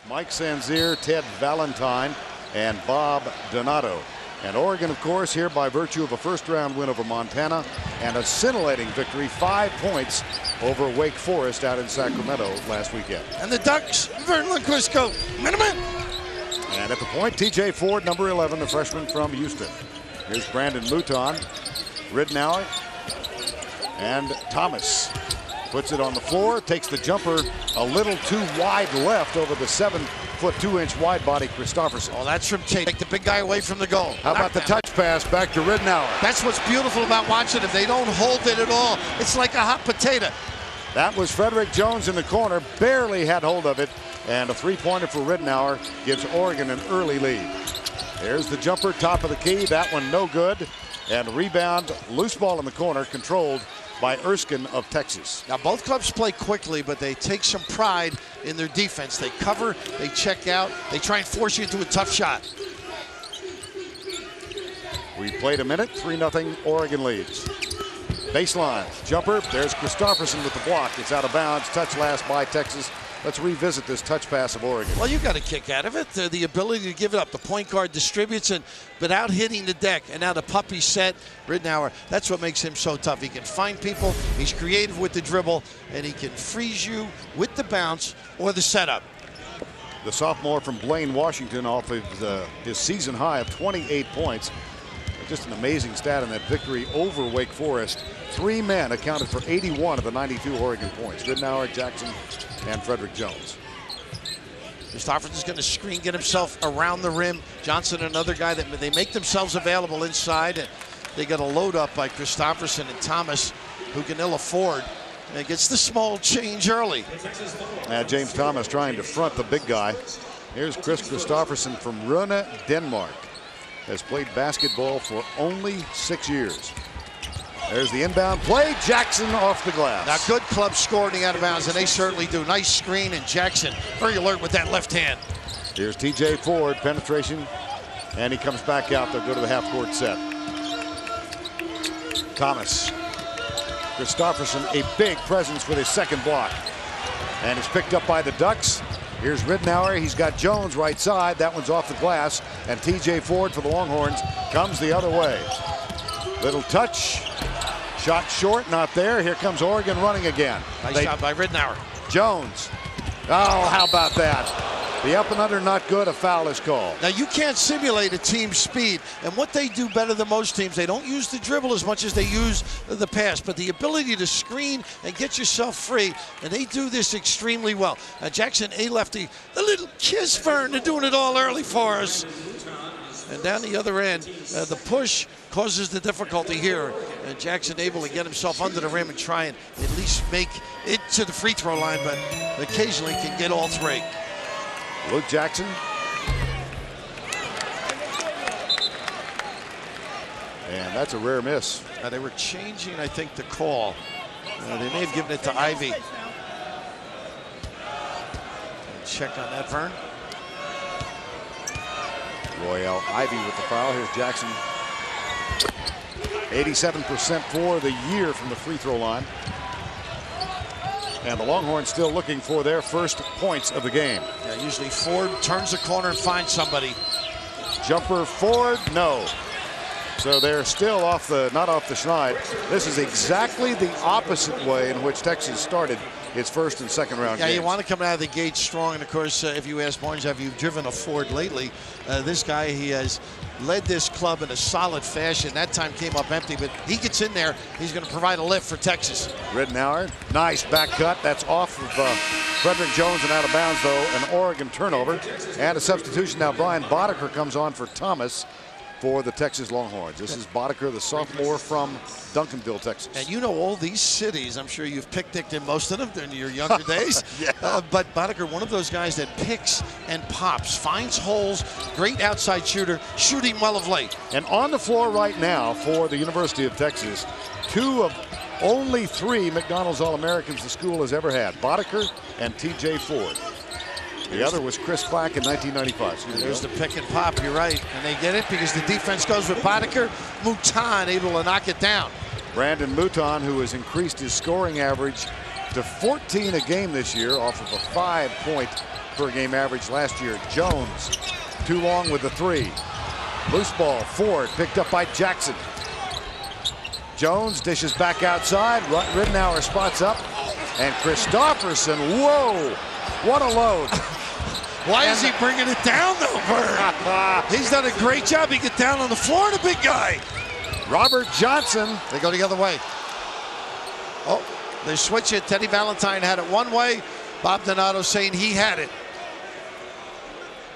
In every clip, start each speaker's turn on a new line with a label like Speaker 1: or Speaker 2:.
Speaker 1: Mike Sanzier, Ted Valentine, and Bob Donato. And Oregon, of course, here by virtue of a first-round win over Montana and a scintillating victory, 5 points over Wake Forest out in Sacramento last weekend.
Speaker 2: And the Ducks, Vern Lundquist go, minimum.
Speaker 1: And at the point, TJ Ford, number 11, the freshman from Houston. Here's Brandon Mouton, Ridnour, and Thomas. Puts it on the floor, takes the jumper a little too wide left over the 7'2" wide body Christopherson.
Speaker 2: Oh, that's from Tate. Take the big guy away from the goal.
Speaker 1: How about the touch pass back to Ridnour?
Speaker 2: That's what's beautiful about watching it. They don't hold it at all. It's like a hot potato.
Speaker 1: That was Frederick Jones in the corner, barely had hold of it, and a three-pointer for Ridnour gives Oregon an early lead. There's the jumper, top of the key, that one no good, and rebound, loose ball in the corner, controlled by Erskine of Texas.
Speaker 2: Now both clubs play quickly, but they take some pride in their defense. They cover, they check out, they try and force you into a tough shot.
Speaker 1: We played a minute, 3-0 Oregon leads. Baseline, jumper, there's Christopherson with the block. It's out of bounds, touch last by Texas. Let's revisit this touch pass of Oregon.
Speaker 2: Well, you got a kick out of it. The ability to give it up. The point guard distributes it without hitting the deck. And now the puppy set, Ridnour, that's what makes him so tough. He can find people, he's creative with the dribble, and he can freeze you with the bounce or the setup.
Speaker 1: The sophomore from Blaine, Washington, off of his season high of 28 points. Just an amazing stat in that victory over Wake Forest. 3 men accounted for 81 of the 92 Oregon points. Ridnour, Jackson, and Frederick Jones.
Speaker 2: Christopherson's going to screen, get himself around the rim. Johnson, another guy that they make themselves available inside. And they got a load up by Christopherson and Thomas, who can ill afford. And gets the small change early.
Speaker 1: James Thomas trying to front the big guy. Here's Chris Christopherson from Rune, Denmark. Has played basketball for only 6 years. There's the inbound play. Jackson off the glass.
Speaker 2: Now, good club scoring out of bounds, and they certainly do. Nice screen, and Jackson very alert with that left hand.
Speaker 1: Here's TJ Ford, penetration, and he comes back out. They'll go to the half-court set. Thomas. Christopherson, a big presence with his second block. And it's picked up by the Ducks. Here's Ridnour. He's got Jones right side. That one's off the glass. And TJ Ford for the Longhorns comes the other way. Little touch. Shot short, not there. Here comes Oregon running again.
Speaker 2: Nice shot by Ridnour.
Speaker 1: Jones. Oh, how about that? The up and under not good. A foul is called.
Speaker 2: Now, you can't simulate a team's speed. And what they do better than most teams, they don't use the dribble as much as they use the pass. But the ability to screen and get yourself free, and they do this extremely well. Jackson, a lefty, a little kiss, Vern. They're doing it all early for us. And down the other end, the push causes the difficulty here. And Jackson able to get himself under the rim and try and at least make it to the free throw line, but occasionally can get all three.
Speaker 1: Luke Jackson. And that's a rare miss.
Speaker 2: They were changing, I think, the call. They may have given it to Ivy. Check on that, Vern.
Speaker 1: Royale Ivy with the foul. Here's Jackson. 87% for the year from the free throw line. And the Longhorns still looking for their first points of the game.
Speaker 2: Yeah, usually Ford turns the corner and finds somebody.
Speaker 1: Jumper Ford, no. So they're still off the, not off the schneid. This is exactly the opposite way in which Texas started its first and second round games.
Speaker 2: You want to come out of the gate strong. And of course, if you ask Barnes, have you driven a Ford lately? This guy, he has led this club in a solid fashion. That time came up empty, but he gets in there. He's going to provide a lift for Texas.
Speaker 1: Ridnour, nice back cut. That's off of Frederick Jones and out of bounds, though. An Oregon turnover and a substitution. Now Brian Boddicker comes on for Thomas for the Texas Longhorns. This is Boddicker, the sophomore from Duncanville, Texas.
Speaker 2: And you know all these cities. I'm sure you've picnicked in most of them in your younger days.
Speaker 1: Yeah.
Speaker 2: But Boddicker, one of those guys that picks and pops, finds holes, great outside shooter, shooting well of late.
Speaker 1: And on the floor right now for the University of Texas, 2 of only 3 McDonald's All-Americans the school has ever had, Boddicker and TJ Ford. The other was Chris Clack in 1995.
Speaker 2: There's the pick and pop, you're right. And they get it because the defense goes with Boddicker. Mouton able to knock it down.
Speaker 1: Brandon Mouton, who has increased his scoring average to 14 a game this year off of a 5-point per game average last year. Jones, too long with the 3. Loose ball, Ford, picked up by Jackson. Jones dishes back outside. Ridenour spots up. And Christopherson, whoa, what a load.
Speaker 2: Why is he bringing it down, though, Vern? He's done a great job. He get down on the floor, the big guy.
Speaker 1: Robert Johnson.
Speaker 2: They go the other way. Oh, they switch it. Teddy Valentine had it one way. Bob Donato saying he had it.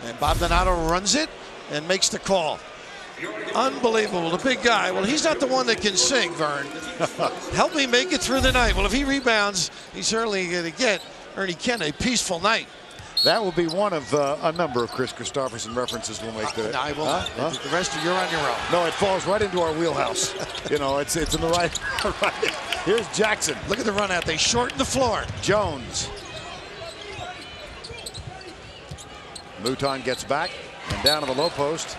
Speaker 2: And Bob Donato runs it and makes the call. Unbelievable. The big guy. Well, he's not the one that can sing, Vern. Help me make it through the night. Well, if he rebounds, he's certainly going to get Ernie Kent a peaceful night.
Speaker 1: That will be one of a number of Chris Christopherson references we'll make today.
Speaker 2: No, I will not. The rest of you're on your own.
Speaker 1: No, it falls right into our wheelhouse. You know, it's in the right. Here's Jackson.
Speaker 2: Look at the run out. They shorten the floor.
Speaker 1: Jones. Mouton gets back and down to the low post.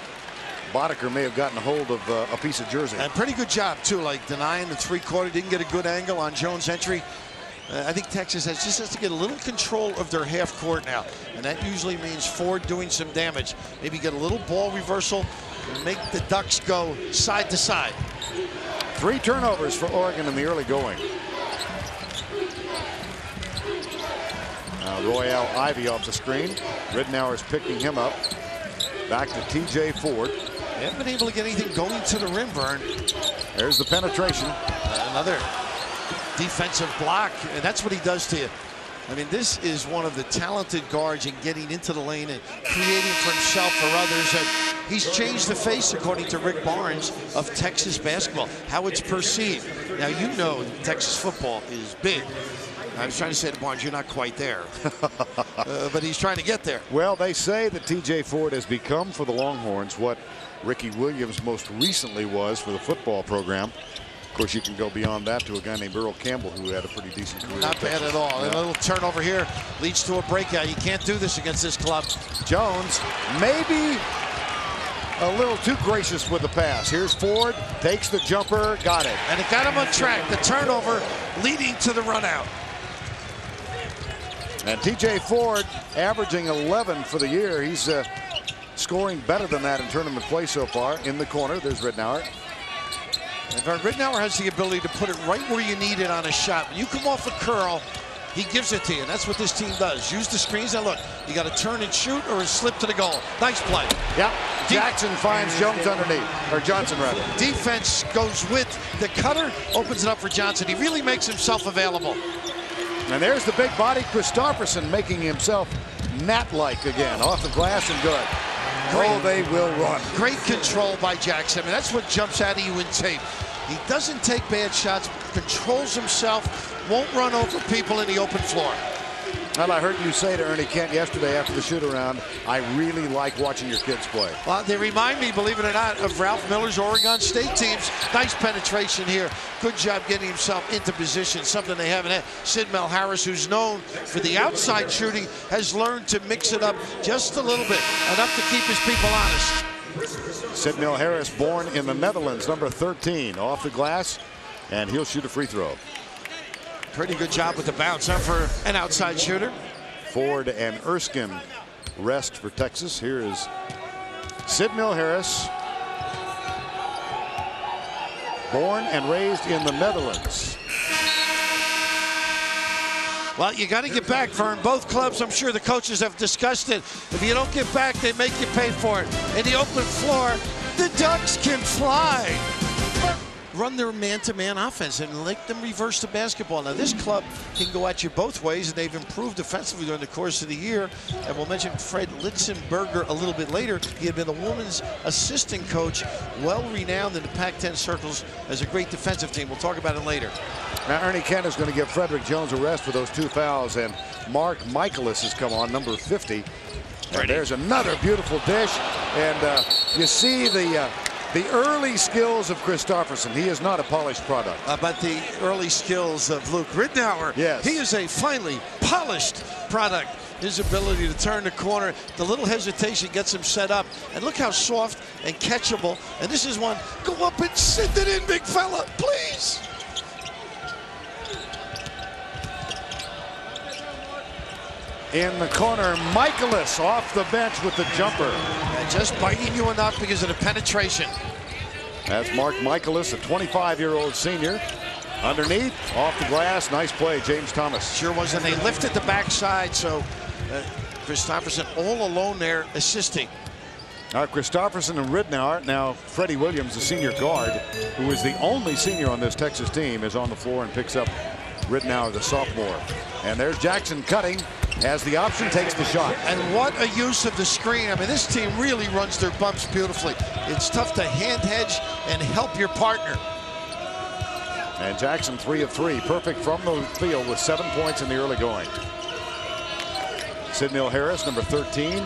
Speaker 1: Boddicker may have gotten a hold of a piece of jersey.
Speaker 2: And pretty good job, too, like denying the 3-quarter. Didn't get a good angle on Jones' entry. I think Texas has to get a little control of their half court now. And that usually means Ford doing some damage. Maybe get a little ball reversal and make the Ducks go side to side.
Speaker 1: 3 turnovers for Oregon in the early going. Now Royale Ivy off the screen. Ridenour is picking him up. Back to TJ Ford.
Speaker 2: They haven't been able to get anything going to the rim, Vern.
Speaker 1: There's the penetration.
Speaker 2: Another defensive block, and that's what he does to you. I mean, this is one of the talented guards in getting into the lane and creating for himself or others. And he's changed the face, according to Rick Barnes, of Texas basketball, how it's perceived. Now, you know Texas football is big. I was trying to say to Barnes, you're not quite there. But he's trying to get there.
Speaker 1: Well, they say that TJ Ford has become for the Longhorns what Ricky Williams most recently was for the football program. Of course, you can go beyond that to a guy named Earl Campbell, who had a pretty decent career.
Speaker 2: Not bad at all. Yeah. A little turnover here leads to a breakout. You can't do this against this club.
Speaker 1: Jones maybe a little too gracious with the pass. Here's Ford, takes the jumper, got it.
Speaker 2: And it got him on track. The turnover leading to the run out.
Speaker 1: And TJ Ford averaging 11 for the year. He's scoring better than that in tournament play so far. In the corner, there's Ridenour.
Speaker 2: And Ridenour has the ability to put it right where you need it on a shot. When you come off a curl, he gives it to you. And that's what this team does. Use the screens. Now look, you got to turn and shoot or slip to the goal. Nice play.
Speaker 1: Yep. Jackson finds Jones underneath, or Johnson rather.
Speaker 2: Defense goes with the cutter, opens it up for Johnson. He really makes himself available.
Speaker 1: And there's the big body Christopherson making himself Nat-like again. Off the glass and good. Oh, they will run.
Speaker 2: Great control by Jackson. I mean, that's what jumps out at you in tape. He doesn't take bad shots, controls himself, won't run over people in the open floor.
Speaker 1: Well, I heard you say to Ernie Kent yesterday after the shoot-around, I really like watching your kids play.
Speaker 2: Well, they remind me, believe it or not, of Ralph Miller's Oregon State teams. Nice penetration here. Good job getting himself into position, something they haven't had. Sid Melharris, who's known for the outside shooting, has learned to mix it up just a little bit, enough to keep his people honest.
Speaker 1: Sid Melharris, born in the Netherlands, number 13, off the glass, and he'll shoot a free throw.
Speaker 2: Pretty good job with the bounce, huh, for an outside shooter.
Speaker 1: Ford and Erskine rest for Texas. Here is Sid Melharris, born and raised in the Netherlands.
Speaker 2: Well, you got to get back, Vern. Both clubs, I'm sure the coaches have discussed it. If you don't get back, they make you pay for it. In the open floor, the Ducks can fly. Run their man-to-man offense and let them reverse the basketball. Now, this club can go at you both ways, and they've improved defensively during the course of the year. And we'll mention Fred Litzenberger a little bit later. He had been the women's assistant coach, well-renowned in the Pac-10 circles as a great defensive team. We'll talk about it later.
Speaker 1: Now, Ernie Kent is going to give Frederick Jones a rest for those 2 fouls, and Mark Michaelis has come on, number 50. And there's another beautiful dish, and you see the early skills of Christopherson. He is not a polished product.
Speaker 2: But the early skills of Luke Ridenour.
Speaker 1: Yes.
Speaker 2: He is a finely polished product. His ability to turn the corner, the little hesitation gets him set up. And look how soft and catchable. And this is one, go up and send it in, big fella, please.
Speaker 1: in the corner. Michaelis off the bench with the jumper.
Speaker 2: And just biting you enough because of the penetration.
Speaker 1: That's Mark Michaelis, a 25-year-old senior. Underneath, off the glass, nice play, James Thomas.
Speaker 2: Sure was, and they lifted the backside, so Kristofferson all alone there assisting.
Speaker 1: Kristofferson and Ridnour. Now Freddie Williams, the senior guard, who is the only senior on this Texas team, is on the floor and picks up Ridnour, the sophomore. And there's Jackson cutting, has the option, takes the shot.
Speaker 2: And what a use of the screen. I mean, this team really runs their bumps beautifully. It's tough to hand hedge and help your partner.
Speaker 1: And Jackson 3 of 3, perfect from the field with 7 points in the early going. Sidney Harris, number 13.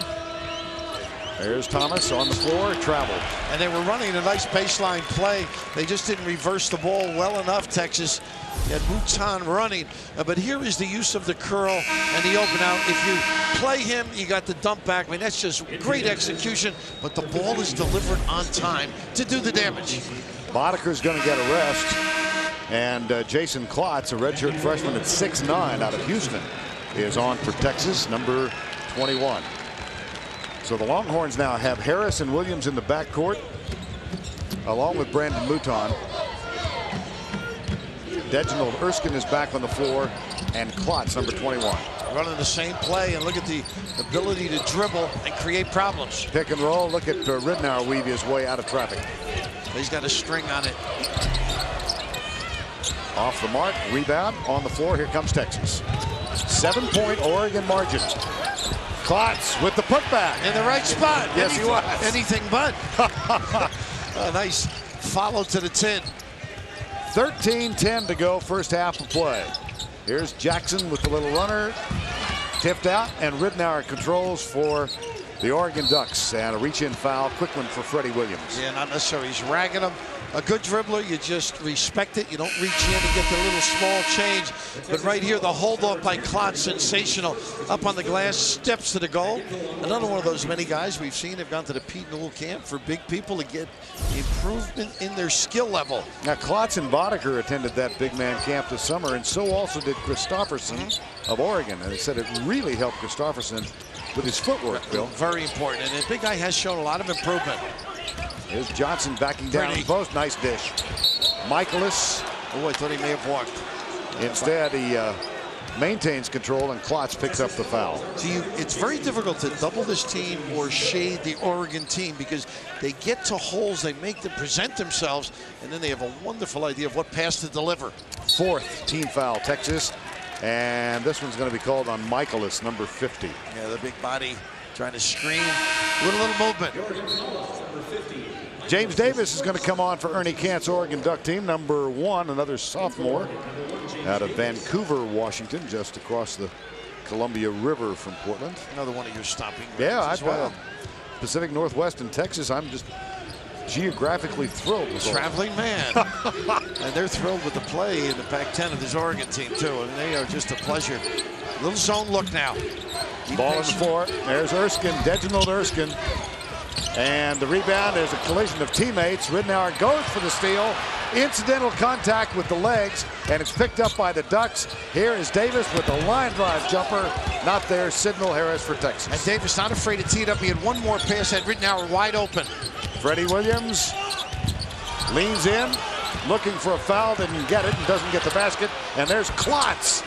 Speaker 1: There's Thomas on the floor, traveled.
Speaker 2: And they were running a nice baseline play. They just didn't reverse the ball well enough, Texas. You had Mouton running. But here is the use of the curl and the open out. If you play him, you got the dump back. I mean, that's just great execution. But the ball is delivered on time to do the damage.
Speaker 1: Bodeker's going to get a rest. And Jason Klotz, a redshirt freshman at 6'9" out of Houston, is on for Texas, number 21. So the Longhorns now have Harris and Williams in the backcourt, along with Brandon Mouton. Deginald Erskine is back on the floor, and Klotz, number 21.
Speaker 2: Running the same play, and look at the ability to dribble and create problems.
Speaker 1: Pick and roll. Look at Ridnour weave his way out of traffic.
Speaker 2: He's got a string on it.
Speaker 1: Off the mark, rebound on the floor. Here comes Texas. 7-point Oregon margin. Klotz with the putback.
Speaker 2: In the right spot.
Speaker 1: Yes, he was.
Speaker 2: Anything but. A nice follow to the 10.
Speaker 1: 13-10 to go, first half of play. Here's Jackson with the little runner. Tipped out, and Ridnour controls for the Oregon Ducks. And a reach-in foul, quick one for Freddie Williams.
Speaker 2: Yeah, not necessarily. He's ragging him. A good dribbler, you just respect it. You don't reach in and get the little small change. But right here, the hold-off by Klotz, sensational. Up on the glass, steps to the goal. Another one of those many guys we've seen have gone to the Pete Newell camp for big people to get improvement in their skill level.
Speaker 1: Now, Klotz and Bodeker attended that big man camp this summer, and so also did Kristofferson of Oregon. And they said it really helped Kristofferson with his footwork, Bill.
Speaker 2: Very important. And the big guy has shown a lot of improvement.
Speaker 1: Here's Johnson backing down the post. Nice dish. Michaelis.
Speaker 2: Oh, I thought he may have walked.
Speaker 1: Instead, he maintains control, and Klotz picks up the foul.
Speaker 2: See, it's very difficult to double this team or shade the Oregon team because they get to holes, they make them present themselves, and then they have a wonderful idea of what pass to deliver. 4th
Speaker 1: team foul, Texas. And this one's going to be called on Michaelis, number 50.
Speaker 2: Yeah, the big body trying to screen with a little movement.
Speaker 1: James Davis is going to come on for Ernie Kant's Oregon Duck team, number 1, another sophomore out of Vancouver, Washington, just across the Columbia River from Portland.
Speaker 2: Another one of your stopping grounds.
Speaker 1: Yeah,
Speaker 2: as well.
Speaker 1: Pacific Northwest in Texas. I'm just geographically thrilled with
Speaker 2: traveling man. And they're thrilled with the play in the Pac-10 of this Oregon team too, and they are just a pleasure. Little zone look now.
Speaker 1: Ball on the floor. There's Erskine, Deginald Erskine. And the rebound is a collision of teammates. Ridnour goes for the steal. Incidental contact with the legs, and it's picked up by the Ducks. Here is Davis with the line drive jumper. Not there. Sidney Harris for Texas.
Speaker 2: And Davis not afraid to tee it up. He had one more pass, had Ridnour wide open.
Speaker 1: Freddie Williams leans in, looking for a foul, didn't get it, and doesn't get the basket. And there's Klotz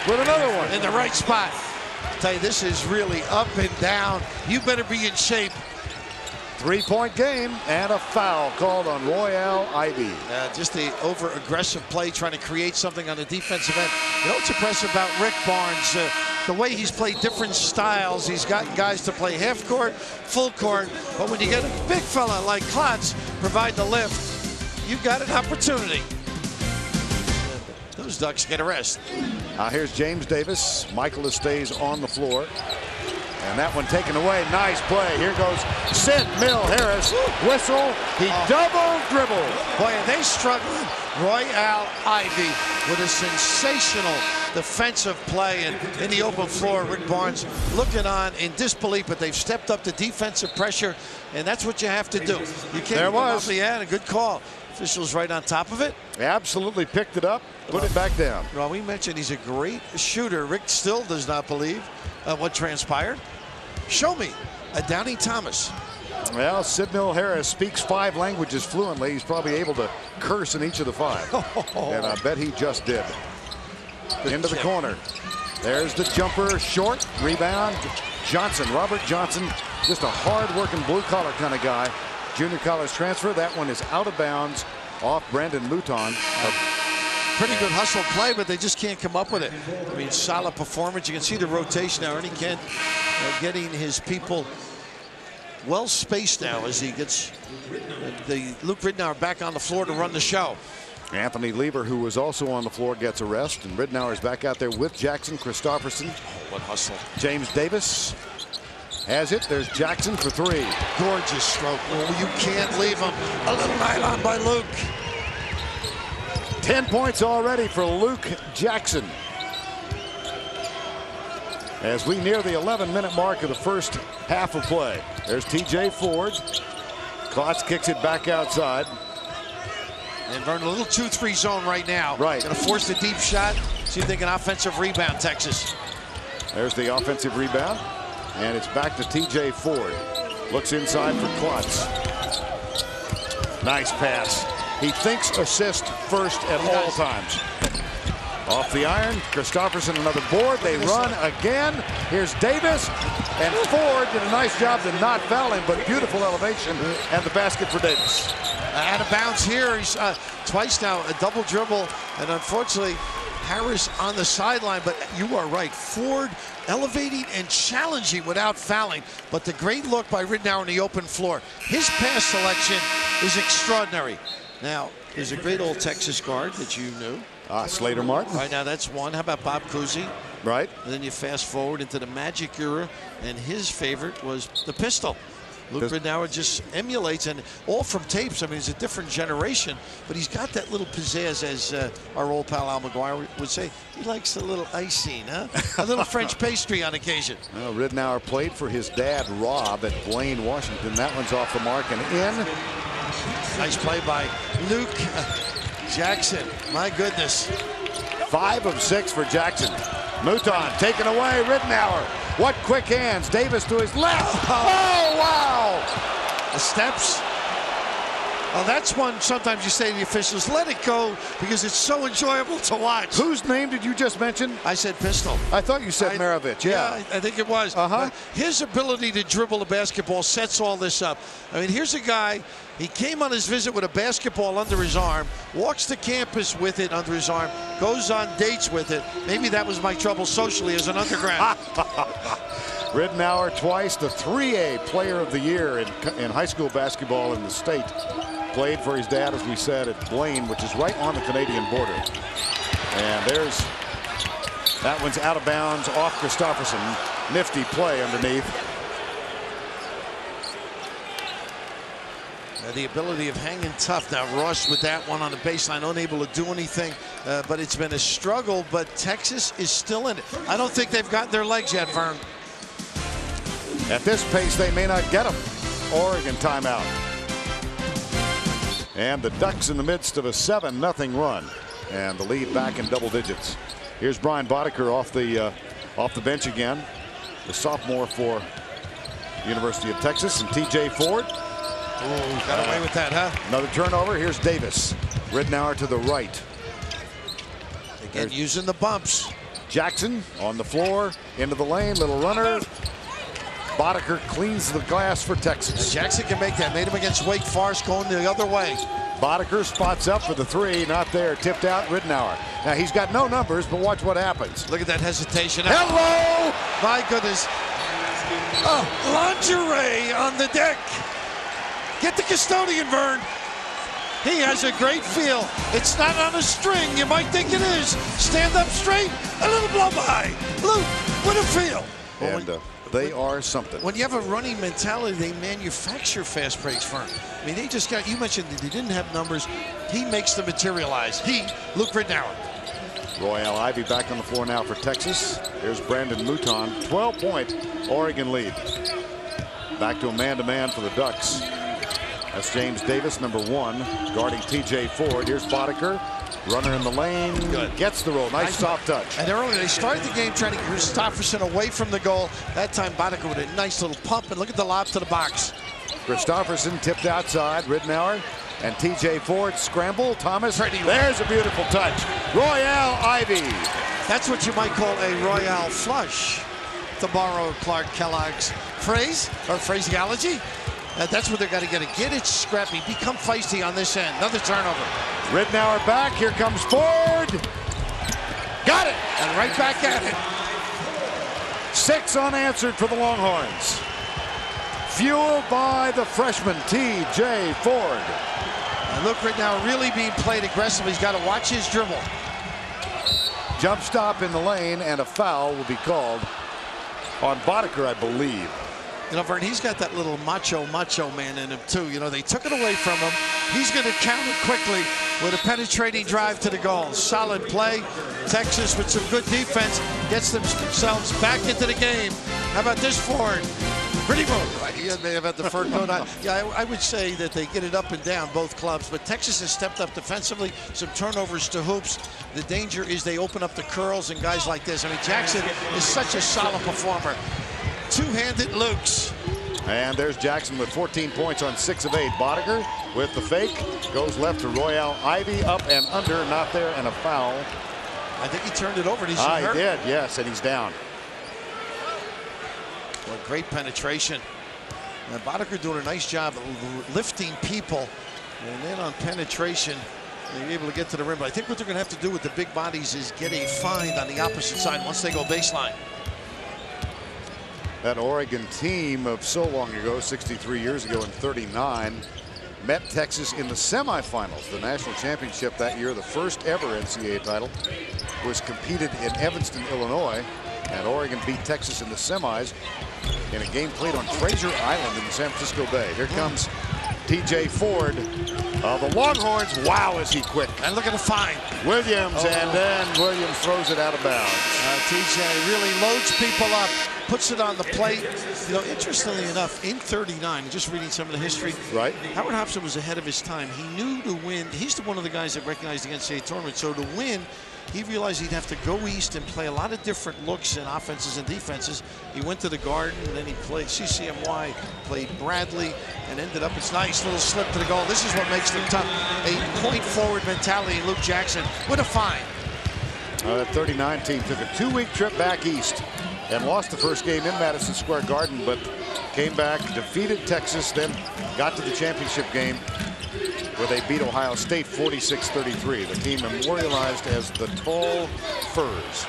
Speaker 1: with another one.
Speaker 2: In the right spot. I tell you, this is really up and down. You better be in shape.
Speaker 1: 3-point game, and a foul called on Royale Ivy.
Speaker 2: Just the over-aggressive play, trying to create something on the defensive end. You know what's impressive about Rick Barnes? The way he's played different styles. He's gotten guys to play half court, full court, but when you get a big fella like Klotz provide the lift, you've got an opportunity. Those Ducks get a rest.
Speaker 1: Here's James Davis. Michaelis stays on the floor. And that one taken away. Nice play. Here goes Sid Mill-Harris. Whistle. He double dribbled.
Speaker 2: Boy, and they struggled. Royale Ivy with a sensational defensive play. And in the open floor, Rick Barnes looking on in disbelief, but they've stepped up the defensive pressure, and that's what you have to do. You can't.
Speaker 1: There was.
Speaker 2: Yeah, a good call. Officials right on top of it.
Speaker 1: Absolutely picked it up, put it back down.
Speaker 2: Well, we mentioned he's a great shooter. Rick still does not believe. what transpired? Show me. Downey Thomas.
Speaker 1: Well, Sidney Harris speaks 5 languages fluently. He's probably able to curse in each of the 5. And I bet he just did. Into the corner. There's the jumper, short, rebound. Johnson, Robert Johnson, just a hard-working blue-collar kind of guy. Junior college transfer. That one is out of bounds off Brandon Mouton.
Speaker 2: Pretty good hustle play, but they just can't come up with it. I mean, solid performance. You can see the rotation now. Ernie Kent getting his people well spaced now as he gets the Luke Ridnour back on the floor to run the show.
Speaker 1: Anthony Lever, who was also on the floor, gets a rest, and Ridnour's back out there with Jackson Christopherson.
Speaker 2: What hustle.
Speaker 1: James Davis has it. There's Jackson for 3.
Speaker 2: Gorgeous stroke. Oh, you can't leave him. A little nylon by Luke.
Speaker 1: 10 points already for Luke Jackson. As we near the 11-minute mark of the first half of play. There's TJ Ford. Klotz kicks it back outside.
Speaker 2: And Vern, a little 2-3 zone right now.
Speaker 1: Right.
Speaker 2: Going to force the deep shot. See if they can offensive rebound, Texas.
Speaker 1: There's the offensive rebound. And it's back to TJ Ford. Looks inside for Klotz. Nice pass. He thinks assist first at all times. Off the iron, Christopherson another board. They run again. Here's Davis, and Ford did a nice job to not foul him, but beautiful elevation, and the basket for Davis.
Speaker 2: Out of bounds here. He's twice now a double dribble, and unfortunately Harris on the sideline. But you are right, Ford elevating and challenging without fouling. But the great look by Ridnour on the open floor. His pass selection is extraordinary. Now, there's a great old Texas guard that you knew.
Speaker 1: Slater Martin.
Speaker 2: Right, now that's one. How about Bob Cousy?
Speaker 1: Right.
Speaker 2: And then you fast forward into the Magic era, and his favorite was the pistol. Luke Ridnour just emulates, and all from tapes. I mean, it's a different generation, but he's got that little pizzazz, as our old pal Al McGuire would say. He likes a little icing, huh? A little French pastry on occasion.
Speaker 1: Well, Ridnour played for his dad, Rob, at Blaine, Washington. That one's off the mark and in.
Speaker 2: Nice play by Luke Jackson. My goodness.
Speaker 1: 5 of 6 for Jackson. Mouton taken away. Ridnour. What quick hands. Davis to his left. Oh, wow.
Speaker 2: The steps. Oh, that's one sometimes you say to the officials, let it go, because it's so enjoyable to watch.
Speaker 1: Whose name did you just mention?
Speaker 2: I said Pistol.
Speaker 1: I thought you said Maravich. Yeah,
Speaker 2: I think it was. His ability to dribble the basketball sets all this up. I mean, here's a guy, he came on his visit with a basketball under his arm, walks to campus with it under his arm, goes on dates with it. Maybe that was my trouble socially as an undergrad.
Speaker 1: Ridnour twice the 3A Player of the Year in high school basketball in the state. Played for his dad, as we said, at Blaine, which is right on the Canadian border. And that one's out of bounds off Christopherson. Nifty play underneath.
Speaker 2: The ability of hanging tough. Now Ross with that one on the baseline, unable to do anything, but it's been a struggle, but Texas is still in it. I don't think they've gotten their legs yet, Vern.
Speaker 1: At this pace, they may not get them. Oregon timeout. And the Ducks in the midst of a 7-0 run, and the lead back in double digits. Here's Brian Boddicker off the bench again, the sophomore for University of Texas, and TJ Ford.
Speaker 2: Ooh, got away with that, huh?
Speaker 1: Another turnover. Here's Davis. Ridnour to the right.
Speaker 2: Again, using the bumps.
Speaker 1: Jackson on the floor, into the lane, little runner. Boddicker cleans the glass for Texas.
Speaker 2: Jackson can make that. Made him against Wake Forest, going the other way.
Speaker 1: Boddicker spots up for the 3, not there. Tipped out Ridnour. Now he's got no numbers, but watch what happens.
Speaker 2: Look at that hesitation.
Speaker 1: Hello!
Speaker 2: My goodness. Oh, lingerie on the deck. Get the custodian, Vern. He has a great feel. It's not on a string. You might think it is. Stand up straight. A little blow by. Luke, what a feel.
Speaker 1: And they are something.
Speaker 2: When you have a running mentality, they manufacture fast breaks, Vern. I mean, they just got, you mentioned that they didn't have numbers. He makes them materialize. Luke Ridnour.
Speaker 1: Royale Ivy back on the floor now for Texas. Here's Brandon Mouton. 12-point Oregon lead. Back to a man-to-man for the Ducks. That's James Davis, number 1, guarding TJ Ford. Here's Boddicker. Runner in the lane.
Speaker 2: Good. Gets
Speaker 1: the roll. Nice soft touch.
Speaker 2: And earlier they started the game trying to get Kristofferson away from the goal. That time Boddicker with a nice little pump, and look at the lob to the box.
Speaker 1: Kristofferson tipped outside. Ridnour and TJ Ford scramble. Thomas. There's a beautiful touch. Royale Ivey.
Speaker 2: That's what you might call a Royale flush, to borrow Clark Kellogg's phrase or phraseology. That's what they're going to get. Get it scrappy. Become feisty on this end. Another turnover.
Speaker 1: Ridnour back. Here comes Ford. Got it.
Speaker 2: And right back at it.
Speaker 1: 6 unanswered for the Longhorns. Fueled by the freshman TJ Ford.
Speaker 2: And look, Ridnour really being played aggressively. He's got to watch his dribble.
Speaker 1: Jump stop in the lane, and a foul will be called on Boddicker, I believe.
Speaker 2: You know, Vern, he's got that little macho man in him, too. You know, they took it away from him. He's going to counter quickly with a penetrating drive to the goal. Solid play. Texas, with some good defense, gets themselves back into the game. How about this, Ford? Pretty move. Yeah, they have had the fur coat on. Yeah, I would say that they get it up and down, both clubs. But Texas has stepped up defensively. Some turnovers to hoops. The danger is they open up the curls and guys like this. I mean, Jackson is such a solid performer. Two-handed Lukes.
Speaker 1: And there's Jackson with 14 points on 6 of 8. Boddicker with the fake. Goes left to Royale Ivey. Up and under. Not there. And a foul.
Speaker 2: I think he turned it over. He
Speaker 1: did, yes. And he's down.
Speaker 2: Well, great penetration. And Boddicker doing a nice job of lifting people. And then on penetration, they're able to get to the rim. But I think what they're going to have to do with the big bodies is get a find on the opposite side once they go baseline.
Speaker 1: That Oregon team of so long ago, 63 years ago in '39, met Texas in the semifinals. The national championship that year, the first ever NCAA title, was competed in Evanston, Illinois. And Oregon beat Texas in the semis in a game played on Fraser Island in the San Francisco Bay. Here comes TJ Ford. The Longhorns, wow, is he quick.
Speaker 2: And look at the find.
Speaker 1: Williams, and then Williams throws it out of bounds.
Speaker 2: TJ really loads people up, puts it on the plate. You know, interestingly enough, in '39, just reading some of the history,
Speaker 1: right?
Speaker 2: Howard Hobson was ahead of his time. He knew to win. He's one of the guys that recognized the NCAA tournament. So to win, he realized he'd have to go east and play a lot of different looks and offenses and defenses. He went to the Garden, and then he played CCNY, played Bradley, and ended up, it's nice little slip to the goal. This is what makes them tough. A point-forward mentality. Luke Jackson with a find.
Speaker 1: That '39 team took a 2-week trip back east and lost the first game in Madison Square Garden, but came back, defeated Texas, then got to the championship game where they beat Ohio State 46-33. The team memorialized as the Tall Furs.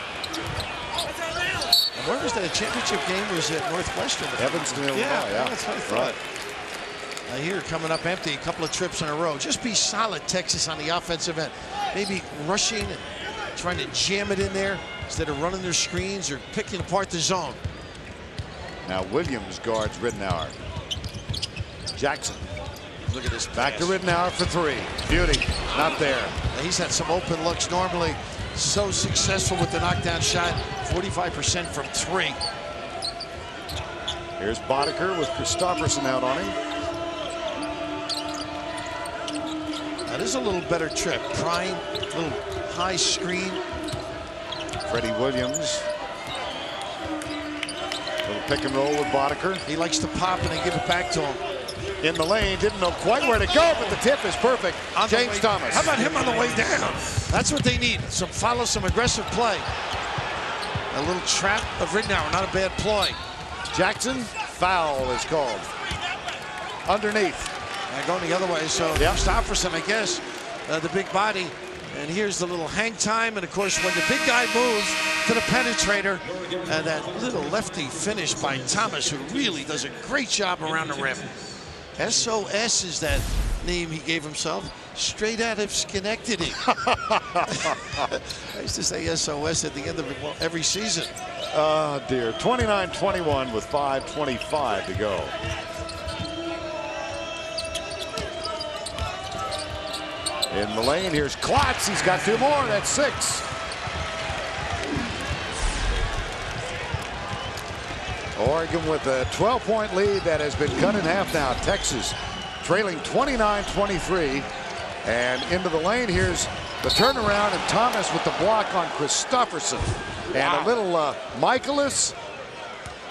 Speaker 2: And where was that championship game? Was at Northwestern?
Speaker 1: Evanston, Illinois.
Speaker 2: Yeah, that's what I thought. Right. Here coming up empty, a couple of trips in a row. Just be solid, Texas, on the offensive end. Maybe rushing and trying to jam it in there instead of running their screens or picking apart the zone.
Speaker 1: Now Williams guards Ridnour. Jackson.
Speaker 2: Look at this.
Speaker 1: Back to Ridnour for 3. Beauty. Not there.
Speaker 2: He's had some open looks. Normally so successful with the knockdown shot. 45% from 3.
Speaker 1: Here's Boddicker with Kristofferson out on him.
Speaker 2: That is a little better trip. Prying, little high screen.
Speaker 1: Freddie Williams. Little pick and roll with Boddicker.
Speaker 2: He likes to pop and then give it back to him.
Speaker 1: In the lane, didn't know quite where to go, but the tip is perfect. James Thomas.
Speaker 2: How about him on the way down? That's what they need. Some aggressive play. A little trap of Ridnour, not a bad ploy.
Speaker 1: Jackson, foul is called. Underneath.
Speaker 2: And going the other way, so Kristofferson, I guess, the big body. And here's the little hang time. And of course, when the big guy moves to the penetrator, and that little lefty finish by Thomas, who really does a great job around the rim. SOS is that name he gave himself, straight out of Schenectady. I used to say SOS at the end of every season.
Speaker 1: Oh, dear. 29-21 with 5:25 to go. In the lane, here's Klotz. He's got 2 more. That's 6. Oregon with a 12-point lead that has been cut in half now. Texas trailing 29-23. And into the lane, here's The turnaround, and Thomas with the block on Christopherson. And a little Michaelis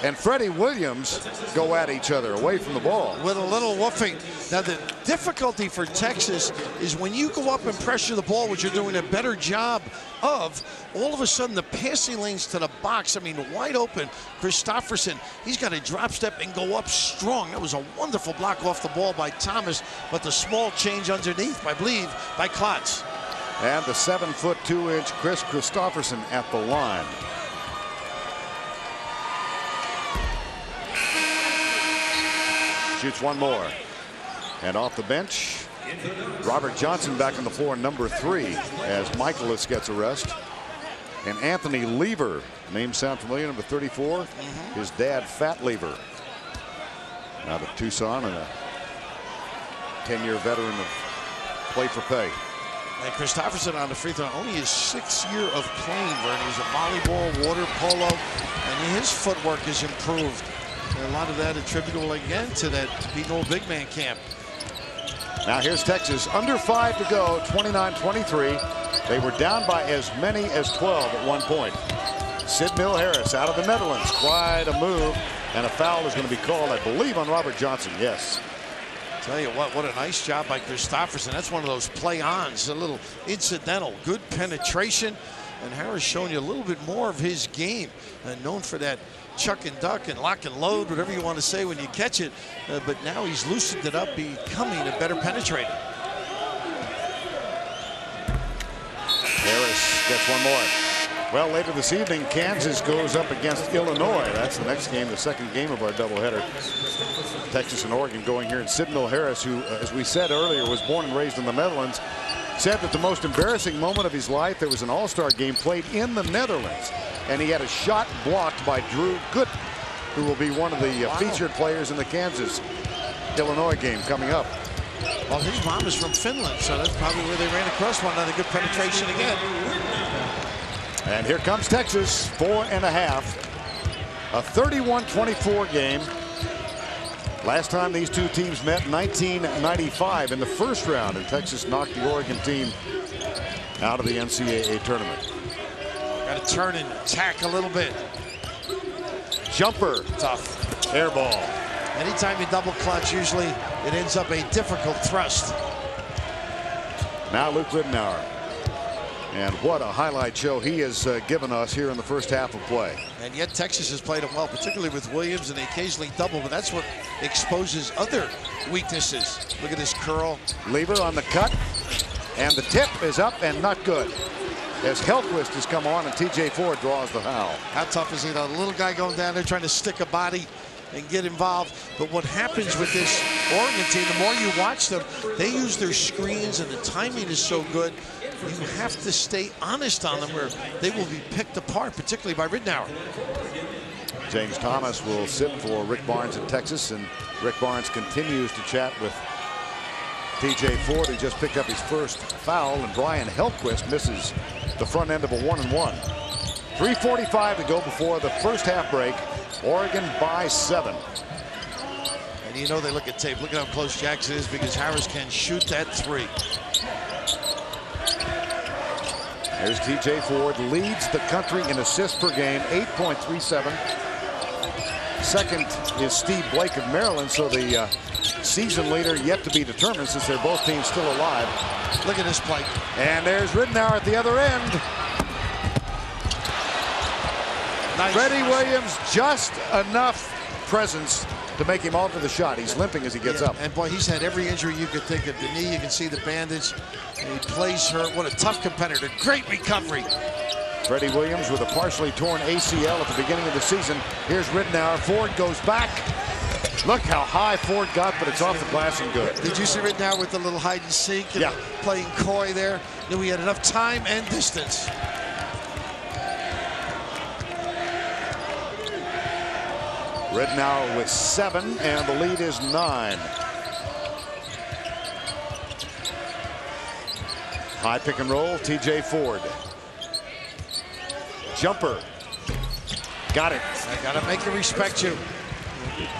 Speaker 1: and Freddie Williams go at each other away from the ball.
Speaker 2: With a little woofing. Now, the difficulty for Texas is when you go up and pressure the ball, which you're doing a better job of, all of a sudden the passing lanes to the box, I mean, wide open. Christopherson, he's got to drop step and go up strong. That was a wonderful block off the ball by Thomas, but the small change underneath, I believe, by Klotz.
Speaker 1: And the 7'2" Chris Christopherson at the line. Shoots one more. And off the bench, Robert Johnson back on the floor, number 3, as Michaelis gets a rest. And Anthony Lever, name sound familiar, number 34. His dad, Fat Lever, out of Tucson, and a 10-year veteran of play for pay.
Speaker 2: And Christopherson on the free throw, only his 6th year of playing, Vern. He's a volleyball, water polo, and his footwork has improved. And a lot of that attributable again to that Beagle big man camp.
Speaker 1: Now here's Texas, under 5 to go, 29-23. They were down by as many as 12 at one point. Sid Mill-Harris out of the Netherlands, quite a move, and a foul is going to be called, I believe, on Robert Johnson. Yes.
Speaker 2: Tell you what a nice job by Christopherson. That's one of those play-ons, a little incidental, good penetration. And Harris showing you a little bit more of his game, known for that chuck and duck and lock and load, whatever you want to say when you catch it. But now he's loosened it up, becoming a better penetrator.
Speaker 1: Harris gets one more. Well, later this evening, Kansas goes up against Illinois. That's the next game, the second game of our doubleheader. Texas and Oregon going here. And Sid Mill-Harris, who, as we said earlier, was born and raised in the Netherlands, said that the most embarrassing moment of his life, there was an all-star game played in the Netherlands, and he had a shot blocked by Drew Gooden, who will be one of the featured players in the Kansas-Illinois game coming up.
Speaker 2: Well, his mom is from Finland, so that's probably where they ran across one. Another good penetration again.
Speaker 1: And here comes Texas, 4.5. A 31-24 game. Last time these two teams met, 1995 in the first round, and Texas knocked the Oregon team out of the NCAA tournament.
Speaker 2: Got to turn and attack a little bit.
Speaker 1: Jumper.
Speaker 2: Tough.
Speaker 1: Air ball.
Speaker 2: Anytime you double clutch, usually it ends up a difficult thrust.
Speaker 1: Now Luke Ridenour. And what a highlight show he has given us here in the first half of play.
Speaker 2: And yet Texas has played him well, particularly with Williams, and they occasionally double, but that's what exposes other weaknesses. Look at this curl.
Speaker 1: Lever on the cut, and the tip is up and not good. As Hellquist has come on and TJ Ford draws the foul.
Speaker 2: How tough is he? The little guy going down there trying to stick a body and get involved. But what happens with this Oregon team, the more you watch them, they use their screens and the timing is so good. You have to stay honest on them or they will be picked apart, particularly by Ridenour.
Speaker 1: James Thomas will sit for Rick Barnes in Texas, and Rick Barnes continues to chat with TJ Ford, who just picked up his first foul, and Brian Hellquist misses the front end of a 1-and-1. 3:45 to go before the first half break. Oregon by 7.
Speaker 2: And you know they look at tape. Look at how close Jackson is because Harris can shoot that 3.
Speaker 1: There's TJ Ford, leads the country in assists per game, 8.37. Second is Steve Blake of Maryland, so the season leader yet to be determined since they're both teams still alive.
Speaker 2: Look at this play.
Speaker 1: And there's Ridenour at the other end.
Speaker 2: Nice.
Speaker 1: Freddie Williams, just enough presence to make him alter the shot. He's limping as he gets up.
Speaker 2: And boy, he's had every injury you could think of. The knee, you can see the bandage. And he plays hurt. What a tough competitor. Great recovery.
Speaker 1: Freddie Williams with a partially torn ACL at the beginning of the season. Here's Ridenour. Ford goes back. Look how high Ford got, but it's off the glass and good.
Speaker 2: Did you see Ridenour with the little hide and seek? And
Speaker 1: yeah.
Speaker 2: Playing coy there. Knew he had enough time and distance.
Speaker 1: Ridenour with 7, and the lead is 9. High pick and roll, TJ Ford. Jumper. Got it.
Speaker 2: I gotta make him respect you.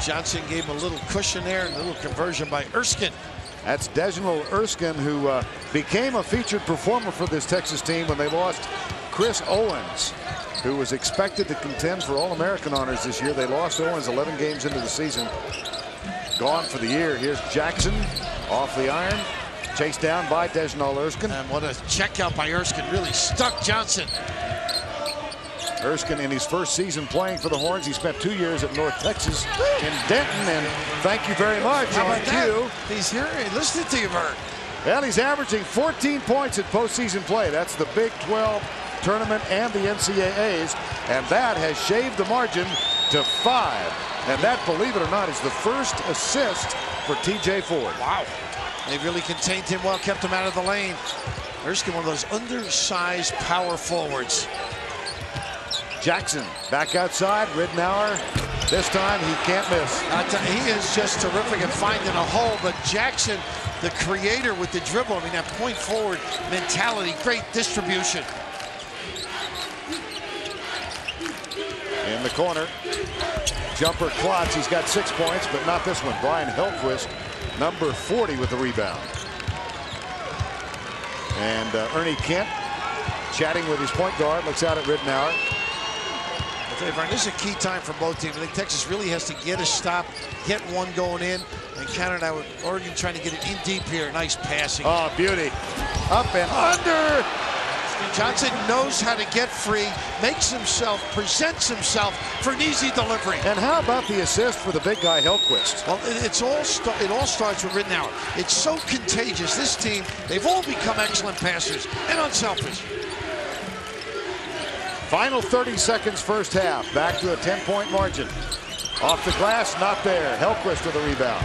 Speaker 2: Johnson gave him a little cushion there, and a little conversion by Erskine.
Speaker 1: That's Dejanil Erskine, who became a featured performer for this Texas team when they lost Chris Owens, who was expected to contend for All-American honors this year. They lost Owens 11 games into the season. Gone for the year. Here's Jackson off the iron. Chased down by Dejanil Erskine.
Speaker 2: And what a check out by Erskine. Really stuck Johnson.
Speaker 1: Erskine in his first season playing for the Horns. He spent 2 years at North Texas in Denton. And thank you very much.
Speaker 2: How about
Speaker 1: that?
Speaker 2: He's here. Listening to you, Bert.
Speaker 1: Well, he's averaging 14 points in postseason play. That's the Big 12 tournament and the NCAAs. And that has shaved the margin to 5. And that, believe it or not, is the first assist for TJ Ford.
Speaker 2: Wow. They really contained him well, kept him out of the lane. Erskine, one of those undersized power forwards.
Speaker 1: Jackson back outside. Ridnour. This time he can't miss.
Speaker 2: He is just terrific at finding a hole. But Jackson, the creator with the dribble, I mean, that point forward mentality, great distribution.
Speaker 1: In the corner. Jumper Klotz. He's got 6 points, but not this one. Brian Hellquist, number 40 with the rebound. And Ernie Kent chatting with his point guard. Looks out at Ridnour.
Speaker 2: This is a key time for both teams. I think Texas really has to get a stop, get one going in, and counter that with Oregon trying to get it in deep here. Nice passing.
Speaker 1: Oh, beauty. Up and under.
Speaker 2: Johnson knows how to get free, makes himself, presents himself for an easy delivery.
Speaker 1: And how about the assist for the big guy, Hellquist?
Speaker 2: Well, it all starts with Ridnour. It's so contagious. This team, they've all become excellent passers and unselfish.
Speaker 1: Final 30 seconds first half. Back to a 10-point margin. Off the glass, not there. Hellquist with a rebound.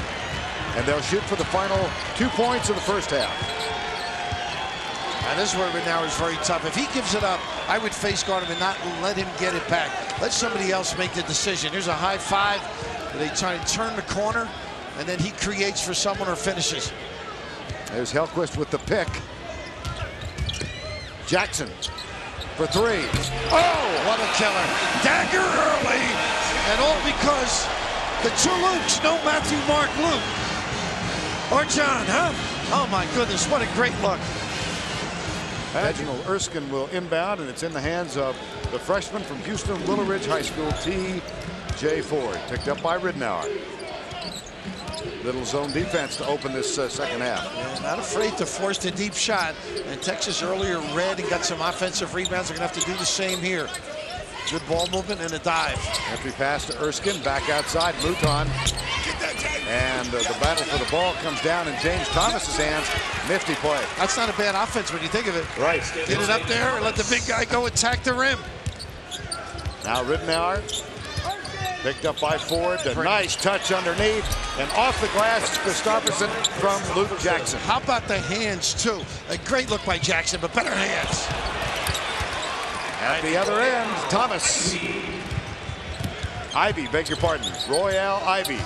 Speaker 1: And they'll shoot for the final 2 points of the first half.
Speaker 2: And this is where Ridnour is very tough. If he gives it up, I would face guard him and not let him get it back. Let somebody else make the decision. Here's a high five. They try and turn the corner, and then he creates for someone or finishes.
Speaker 1: There's Hellquist with the pick. Jackson for 3.
Speaker 2: Oh, what a killer. Dagger early. And all because the two Lukes, no Matthew, Mark, Luke. Or John, huh? Oh, my goodness, what a great look.
Speaker 1: Dejanil Erskine will inbound, and it's in the hands of the freshman from Houston Willow Ridge High School, TJ Ford. Picked up by Ridnour. Little zone defense to open this second half.
Speaker 2: Yeah, not afraid to force the deep shot. And Texas earlier read and got some offensive rebounds. They're going to have to do the same here. Good ball movement and a dive.
Speaker 1: Entry pass to Erskine. Back outside. Mouton. And the battle for the ball comes down in James Thomas's hands. Nifty play.
Speaker 2: That's not a bad offense when you think of it.
Speaker 1: Right.
Speaker 2: Get it up there and let the big guy go attack the rim.
Speaker 1: Now Ridnour. Picked up by Ford. A nice touch underneath. And off the glass, Christopherson from Luke Jackson.
Speaker 2: How about the hands, too? A great look by Jackson, but better hands.
Speaker 1: At the other end, Thomas. Ivy, beg your pardon. Royale Ivy.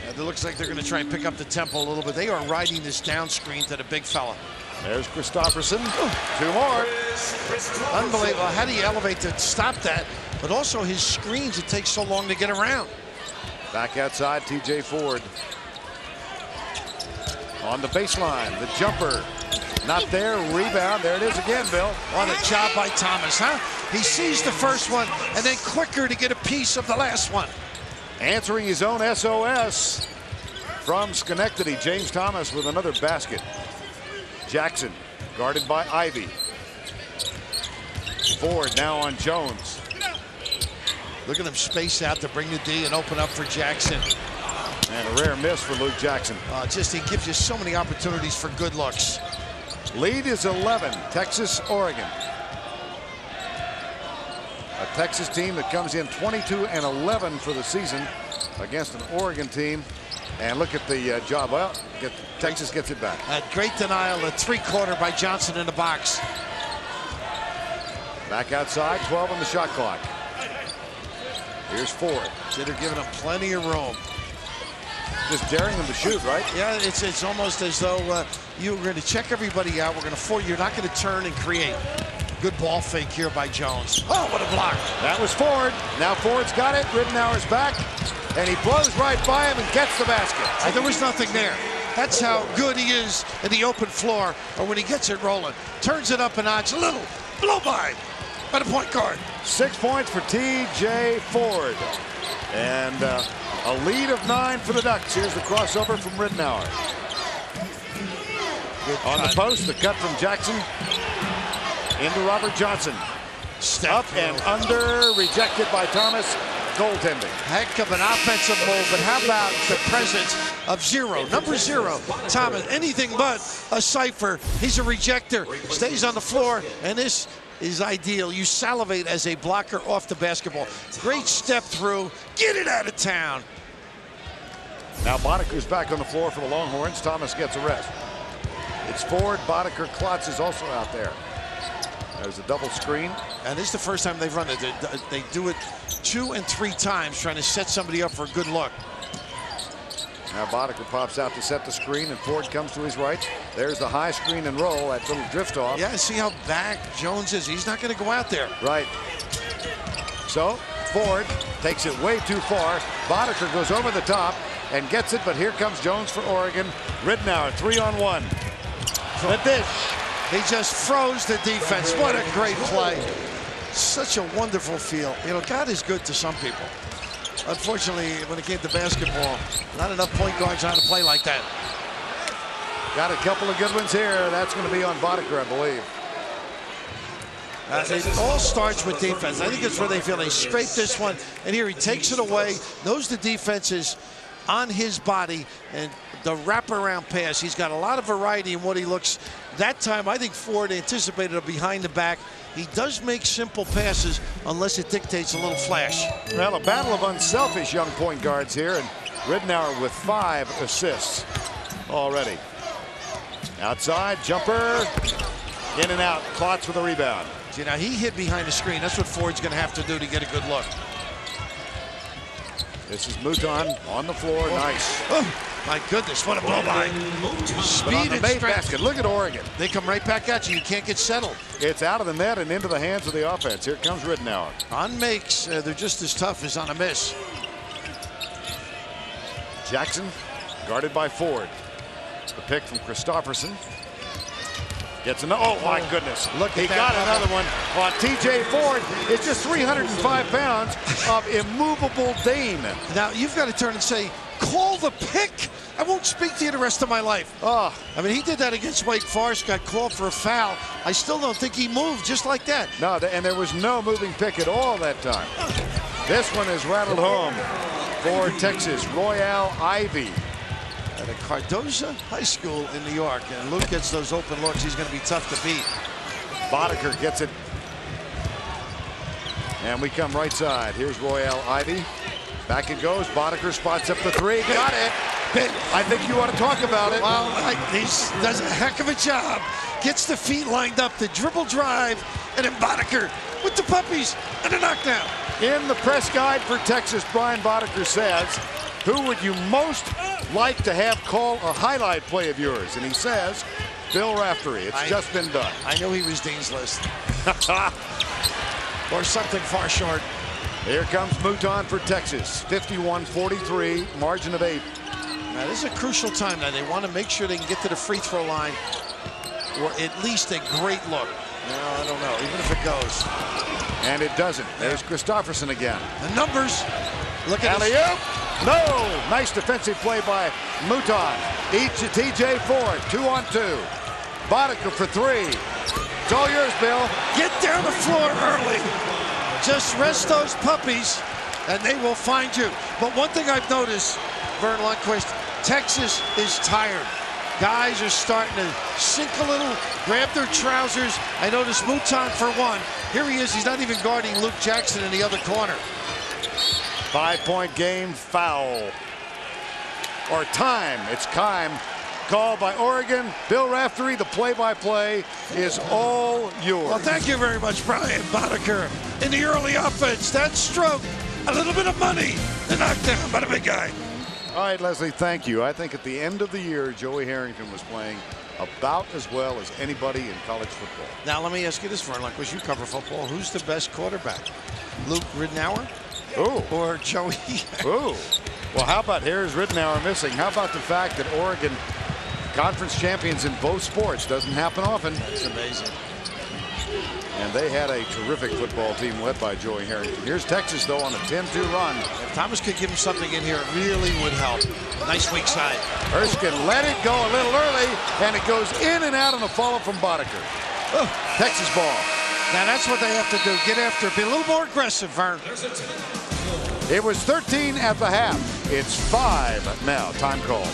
Speaker 2: It looks like they're going to try and pick up the tempo a little bit. They are riding this down screen to the big fella.
Speaker 1: There's Christopherson. 2 more.
Speaker 2: Unbelievable. How do you elevate to stop that? But also his screens, it takes so long to get around.
Speaker 1: Back outside, TJ Ford. On the baseline, the jumper. Not there, rebound. There it is again, Bill.
Speaker 2: What a job by Thomas, huh? He sees the first one and then quicker to get a piece of the last one.
Speaker 1: Answering his own SOS from Schenectady. James Thomas with another basket. Jackson guarded by Ivy. Ford now on Jones.
Speaker 2: Look at him space out to bring the D and open up for Jackson.
Speaker 1: And a rare miss for Luke Jackson.
Speaker 2: He gives you so many opportunities for good looks.
Speaker 1: Lead is 11, Texas, Oregon. A Texas team that comes in 22-11 for the season against an Oregon team. And look at the job. Well, Texas gets it back.
Speaker 2: A great denial, a 3-quarter by Johnson in the box.
Speaker 1: Back outside, 12 on the shot clock. Here's Ford.
Speaker 2: They're giving him plenty of room.
Speaker 1: Just daring them to shoot, right?
Speaker 2: Yeah, it's almost as though you're going to check everybody out. We're going to force. You're not going to turn and create. Good ball fake here by Jones. Oh, what a block.
Speaker 1: That was Ford. Now Ford's got it. Ridnour's back. And he blows right by him and gets the basket.
Speaker 2: There was nothing there. That's how good he is in the open floor or when he gets it rolling. Turns it up a notch, a little blow by the point guard.
Speaker 1: 6 points for T.J. Ford. And a lead of 9 for the Ducks. Here's the crossover from Ridnour. On the post, the cut from Jackson into Robert Johnson.
Speaker 2: Step
Speaker 1: up and under, rejected by Thomas. Goaltending.
Speaker 2: Heck of an offensive move, but how about the presence of number 0, Thomas, anything but a cipher. He's a rejecter, stays on the floor, and this is ideal. You salivate as a blocker off the basketball. Great step through, get it out of town.
Speaker 1: Now Bodeker's back on the floor for the Longhorns. Thomas gets a rest. It's Ford, Bodeker, Klotz is also out there. There's a double screen.
Speaker 2: And this is the first time they've run it. They do it 2 and 3 times, trying to set somebody up for a good look.
Speaker 1: Now Bodeker pops out to set the screen, and Ford comes to his right. There's the high screen and roll, that little drift off.
Speaker 2: Yeah, see how back Jones is. He's not going to go out there.
Speaker 1: Right. So Ford takes it way too far. Bodeker goes over the top and gets it, but here comes Jones for Oregon. Ridnour, 3-on-1. The dish.
Speaker 2: He just froze the defense. What a great play. Such a wonderful feel. You know, God is good to some people. Unfortunately, when it came to basketball, not enough point guards on to play like that.
Speaker 1: Got a couple of good ones here. That's going to be on Bodeker, I believe.
Speaker 2: It all starts with defense. I think that's where they feel they scrape this one, and here he takes it away, knows the defense is on his body, and the wraparound pass. He's got a lot of variety in what he looks. That time, I think Ford anticipated a behind the back. He does make simple passes unless it dictates a little flash.
Speaker 1: Well, a battle of unselfish young point guards here, and Ridnour with 5 assists already. Outside, jumper, in and out. Klotz with a rebound.
Speaker 2: See, now he hit behind the screen. That's what Ford's going to have to do to get a good look.
Speaker 1: This is Mouton on the floor. Nice.
Speaker 2: Oh, my goodness, what a blow by. Speed and strength.
Speaker 1: Basket. Look at Oregon.
Speaker 2: They come right back at you. You can't get settled.
Speaker 1: It's out of the net and into the hands of the offense. Here comes Ridnour.
Speaker 2: On makes, they're just as tough as on a miss.
Speaker 1: Jackson guarded by Ford. The pick from Christopherson. Gets another. Oh my goodness!
Speaker 2: Look,
Speaker 1: he got another one on T.J. Ford. It's just 305 pounds of immovable Dane.
Speaker 2: Now you've got to turn and say, "Call the pick." I won't speak to you the rest of my life.
Speaker 1: Oh,
Speaker 2: I mean, he did that against Wake Forest. Got called for a foul. I still don't think he moved just like that.
Speaker 1: No, and there was no moving pick at all that time. This one is rattled home for Texas. Royale Ivy.
Speaker 2: At a Cardozo High School in New York, and Luke gets those open looks. He's going to be tough to beat.
Speaker 1: Bodeker gets it, and we come right side. Here's Royale Ivy. Back it goes. Bodeker spots up the 3. Got it. I think you want to talk about it.
Speaker 2: Well, he does a heck of a job. Gets the feet lined up, the dribble drive, and then Bodeker with the puppies and a knockdown.
Speaker 1: In the press guide for Texas, Brian Bodeker says, "Who would you most like to have call a highlight play of yours?" And he says, Bill Raftery. It's just been done.
Speaker 2: I knew he was Dean's List. Or something far short.
Speaker 1: Here comes Mouton for Texas. 51-43, margin of 8.
Speaker 2: Now, this is a crucial time. Now, they want to make sure they can get to the free throw line, or at least a great look. No, I don't know, even if it goes.
Speaker 1: And it doesn't. There's Christopherson again.
Speaker 2: The numbers. Look at
Speaker 1: alley-oop. No! Nice defensive play by Mouton. Each to T.J. Ford. 2-on-2. Bodeker for 3. It's all yours, Bill.
Speaker 2: Get down the floor early. Just rest those puppies, and they will find you. But one thing I've noticed, Vern Lundquist, Texas is tired. Guys are starting to sink a little, grab their trousers. I noticed Mouton for 1. Here he is. He's not even guarding Luke Jackson in the other corner.
Speaker 1: 5-point game, foul. Or time. It's time. Called by Oregon. Bill Raftery, the play-by-play is all yours.
Speaker 2: Well, thank you very much, Brian Bodeker. In the early offense, that stroke, a little bit of money, the knockdown by the big guy.
Speaker 1: All right, Leslie, thank you. I think at the end of the year, Joey Harrington was playing about as well as anybody in college football.
Speaker 2: Now, let me ask you this, Vern, because you cover football. Who's the best quarterback? Luke Ridnour?
Speaker 1: Ooh.
Speaker 2: Or Joey?
Speaker 1: Ooh. Well, how about here's Ridnour missing? How about the fact that Oregon Conference champions in both sports. Doesn't happen often.
Speaker 2: That's amazing.
Speaker 1: And they had a terrific football team led by Joey Harrington. Here's Texas, though, on a 10-2 run.
Speaker 2: If Thomas could give him something in here, it really would help. Nice weak side.
Speaker 1: Erskine let it go a little early, and it goes in and out on a follow from Boddicker. Texas ball.
Speaker 2: Now that's what they have to do. Get after it. Be a little more aggressive, Vern.
Speaker 1: It was 13 at the half. It's 5 now. Time called.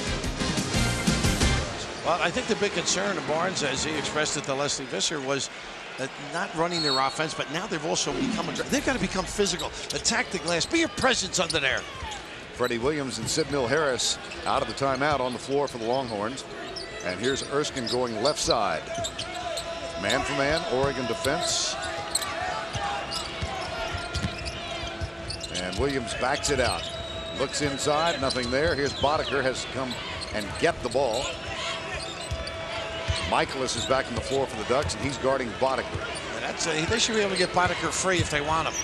Speaker 2: Well, I think the big concern of Barnes, as he expressed it to Leslie Visser, was not running their offense, but now they've also become, they've got to become physical. Attack the glass. Be a presence under there.
Speaker 1: Freddie Williams and Sid Mill Harris out of the timeout on the floor for the Longhorns. And here's Erskine going left side. Man for man, Oregon defense. And Williams backs it out. Looks inside, nothing there. Here's Boddicker, has to come and get the ball. Michaelis is back on the floor for the Ducks, and he's guarding Boddicker.
Speaker 2: They should be able to get Boddicker free if they want him.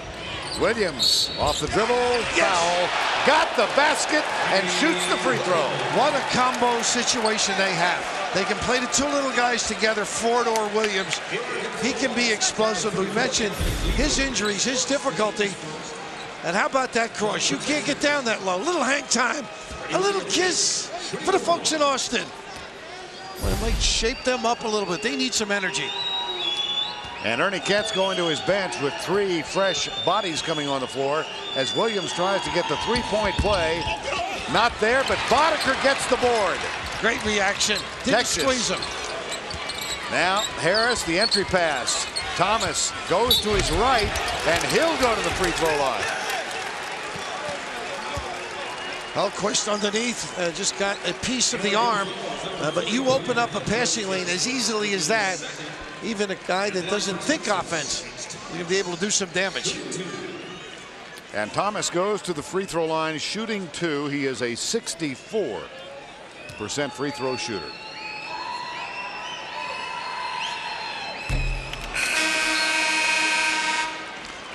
Speaker 1: Williams off the dribble, foul, got the basket, and shoots the free throw.
Speaker 2: What a combo situation they have. They can play the two little guys together, Ford or Williams. He can be explosive. We mentioned his injuries, his difficulty. And how about that cross? You can't get down that low. A little hang time, a little kiss for the folks in Austin. Well, it might shape them up a little bit. They need some energy.
Speaker 1: And Ernie Katz going to his bench with 3 fresh bodies coming on the floor as Williams tries to get the three-point play. Not there, but Boddicker gets the board.
Speaker 2: Great reaction. Didn't
Speaker 1: Texas.
Speaker 2: Squeeze him.
Speaker 1: Now Harris, the entry pass. Thomas goes to his right, and he'll go to the free throw line.
Speaker 2: Hellquist underneath, just got a piece of the arm, but you open up a passing lane as easily as that. Even a guy that doesn't think offense, you're gonna be able to do some damage.
Speaker 1: And Thomas goes to the free throw line, shooting 2. He is a 64% free throw shooter.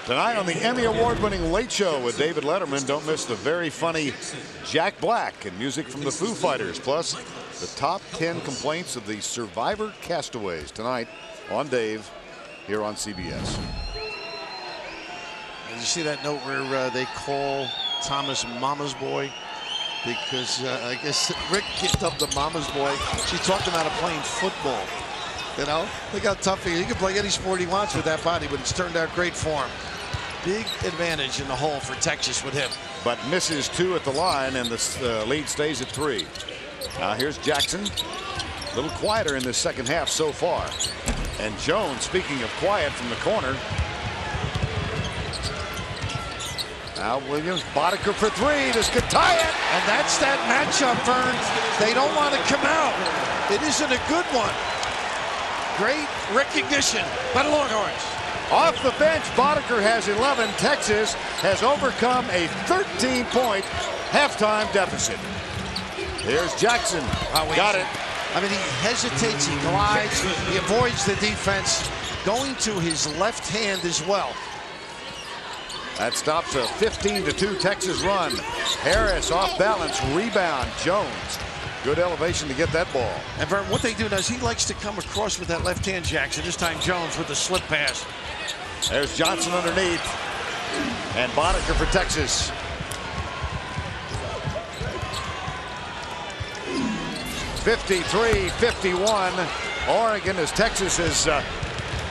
Speaker 1: Tonight on the Emmy Award-winning Late Show with David Letterman, don't miss the very funny Jack Black and music from the Foo Fighters, plus the top 10 complaints of the survivor castaways tonight on Dave here on CBS.
Speaker 2: Did you see that note where they call Thomas Mama's Boy? Because I guess Rick kicked up the Mama's Boy. She talked him out of playing football. You know, look how tough he is. He can play any sport he wants with that body, but it's turned out great for him. Big advantage in the hole for Texas with him.
Speaker 1: But misses 2 at the line, and the lead stays at 3. Now here's Jackson. A little quieter in this second half so far. And Jones, speaking of quiet from the corner. Now Williams, Boddicker for 3. This could tie it.
Speaker 2: And that's that matchup, Vern. They don't want to come out. It isn't a good one. Great recognition by the Longhorns.
Speaker 1: Off the bench, Boddicker has 11. Texas has overcome a 13-point halftime deficit. Here's Jackson. Got it.
Speaker 2: I mean, he hesitates, he glides, he avoids the defense, going to his left hand as well.
Speaker 1: That stops a 15-2 Texas run. Harris off balance, rebound. Jones. Good elevation to get that ball.
Speaker 2: And Vern, what they do now is he likes to come across with that left hand, Jackson. This time Jones with the slip pass.
Speaker 1: There's Johnson underneath. And Boddicker for Texas. (53-51) Oregon, as Texas has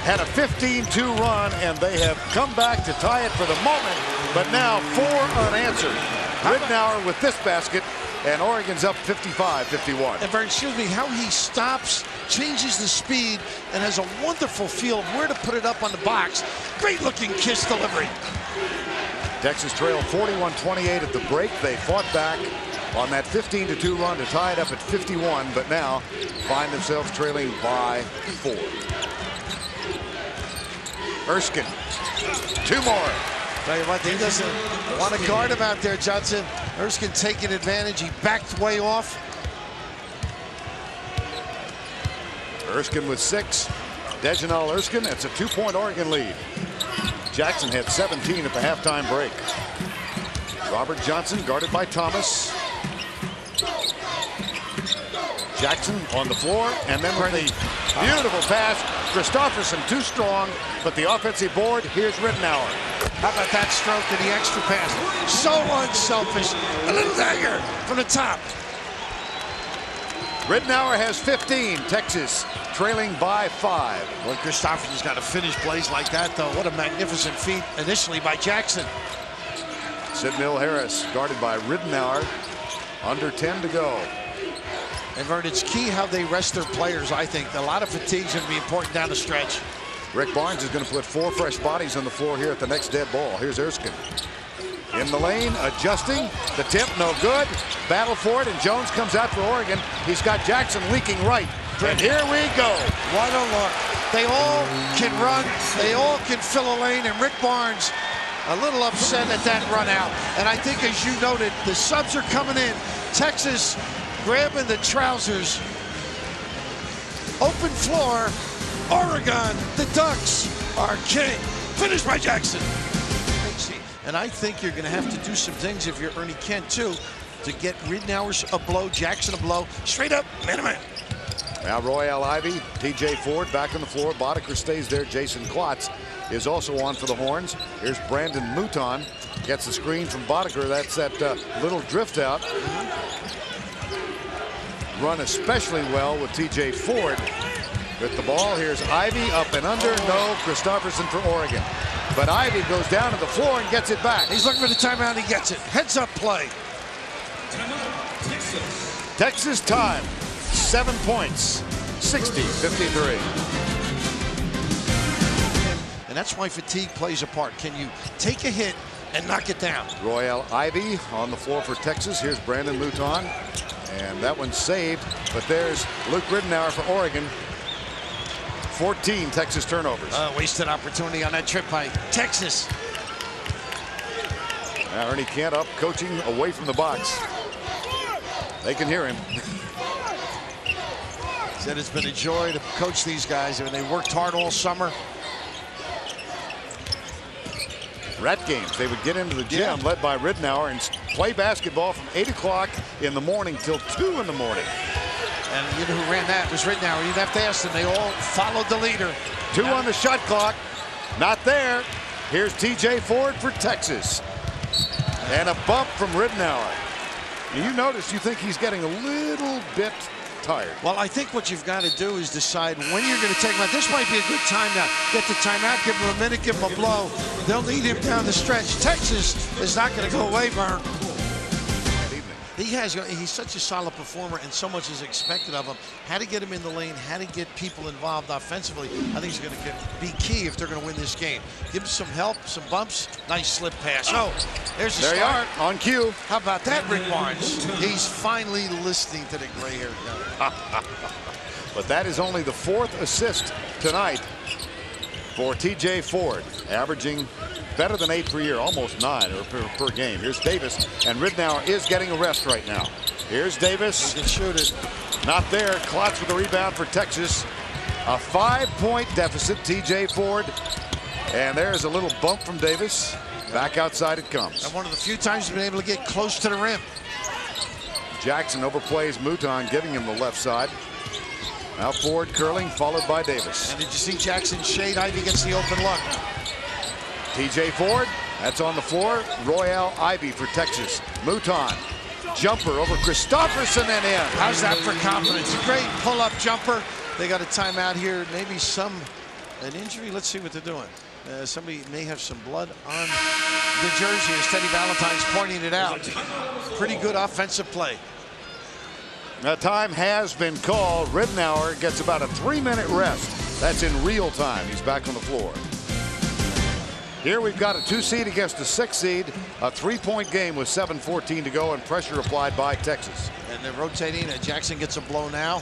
Speaker 1: had a 15-2 run, and they have come back to tie it for the moment, but now 4 unanswered. Ridnour with this basket, and Oregon's up 55-51.
Speaker 2: And Vern, excuse me, how he stops, changes the speed, and has a wonderful feel of where to put it up on the box. Great looking kiss delivery.
Speaker 1: Texas trailed 41-28 at the break. They fought back on that 15-2 run to tie it up at 51, but now find themselves trailing by 4. Erskine, 2 more.
Speaker 2: Tell you what, he doesn't want to guard him out there, Johnson. Erskine taking advantage. He backed way off.
Speaker 1: Erskine with 6. Dejanol Erskine, that's a 2-point Oregon lead. Jackson had 17 at the halftime break. Robert Johnson guarded by Thomas. Jackson on the floor, and then with the beautiful pass. Kristofferson too strong, but the offensive board, here's Ridnour.
Speaker 2: How about that stroke and the extra pass? So unselfish. A little dagger from the top.
Speaker 1: Ridnour has 15. Texas trailing by 5.
Speaker 2: Well, Kristofferson's got to finish plays like that, though. What a magnificent feat initially by Jackson.
Speaker 1: Sid Mill Harris guarded by Ridnour. Under 10 to go.
Speaker 2: And Vern, it's key how they rest their players, I think. A lot of fatigue's going to be important down the stretch.
Speaker 1: Rick Barnes is going to put 4 fresh bodies on the floor here at the next dead ball. Here's Erskine. In the lane, adjusting. The tip, no good. Battle for it, and Jones comes out for Oregon. He's got Jackson leaking right. And here we go.
Speaker 2: What a look. They all can run. They all can fill a lane, and Rick Barnes a little upset at that run out. And I think, as you noted, the subs are coming in. Texas grabbing the trousers. Open floor. Oregon, the Ducks are king. Finished by Jackson. And I think you're going to have to do some things if you're Ernie Kent, too, to get Ridnour a blow, Jackson a blow. Straight up, man-to-man.
Speaker 1: Now Royale Ivy, TJ Ford back on the floor. Boddicker stays there. Jason Klotz is also on for the Horns. Here's Brandon Mouton. Gets the screen from Boddicker. That's that little drift out. Run especially well with TJ Ford. With the ball, here's Ivy up and under. No, Kristofferson for Oregon. But Ivy goes down to the floor and gets it back.
Speaker 2: He's looking for the timeout, he gets it. Heads up play.
Speaker 1: Texas time. 7 points. 60-53.
Speaker 2: And that's why fatigue plays a part. Can you take a hit and knock it down?
Speaker 1: Royale Ivy on the floor for Texas. Here's Brandon Mouton. And that one's saved. But there's Luke Ridnour for Oregon. 14 Texas turnovers.
Speaker 2: Wasted opportunity on that trip by Texas.
Speaker 1: Now Ernie Kent up coaching away from the box. They can hear him.
Speaker 2: Said it's been a joy to coach these guys. I mean, they worked hard all summer.
Speaker 1: Rat games. They would get into the gym led by Ridnour and play basketball from 8 o'clock in the morning till 2 in the morning.
Speaker 2: And you know who ran that? It was Ridnour. You didn't have to ask them. They all followed the leader.
Speaker 1: 2 on the shot clock. Not there. Here's TJ Ford for Texas. And a bump from Ridnour. You notice, you think he's getting a little bit tired.
Speaker 2: Well, I think what you've got to do is decide when you're going to take him out. This might be a good time now. Get the timeout, give him a minute, give him a blow. They'll need him down the stretch. Texas is not going to go away, Vern. He's such a solid performer, and so much is expected of him. How to get him in the lane, how to get people involved offensively, I think he's going to be key if they're going to win this game. Give him some help, some bumps. Nice slip pass. Oh, there's the
Speaker 1: start. There you are, on cue.
Speaker 2: How about that, Rick Barnes? He's finally listening to the gray-haired guy.
Speaker 1: But that is only the 4th assist tonight for TJ Ford, averaging better than 8 per year, almost 9 or per game. Here's Davis, and Ridnour is getting a rest right now. Here's Davis.
Speaker 2: He can shoot it.
Speaker 1: Not there. Klotz with the rebound for Texas. A 5-point deficit, TJ Ford. And there's a little bump from Davis. Back outside it comes.
Speaker 2: And one of the few times he's been able to get close to the rim.
Speaker 1: Jackson overplays Mouton, giving him the left side. Now Ford curling, followed by Davis.
Speaker 2: And did you see Jackson shade? Ivy gets the open look.
Speaker 1: TJ Ford, that's on the floor. Royale Ivy for Texas. Mouton, jumper over Kristofferson and in.
Speaker 2: How's that for confidence? Great pull-up jumper. They got a timeout here. Maybe an injury. Let's see what they're doing. Somebody may have some blood on the jersey as Teddy Valentine's pointing it out. Pretty good offensive play.
Speaker 1: Now time has been called. Ridnour gets about a 3-minute rest. That's in real time. He's back on the floor. Here we've got a 2 seed against a 6 seed. A 3-point game with 7:14 to go and pressure applied by Texas.
Speaker 2: And they're rotating. Jackson gets a blow now.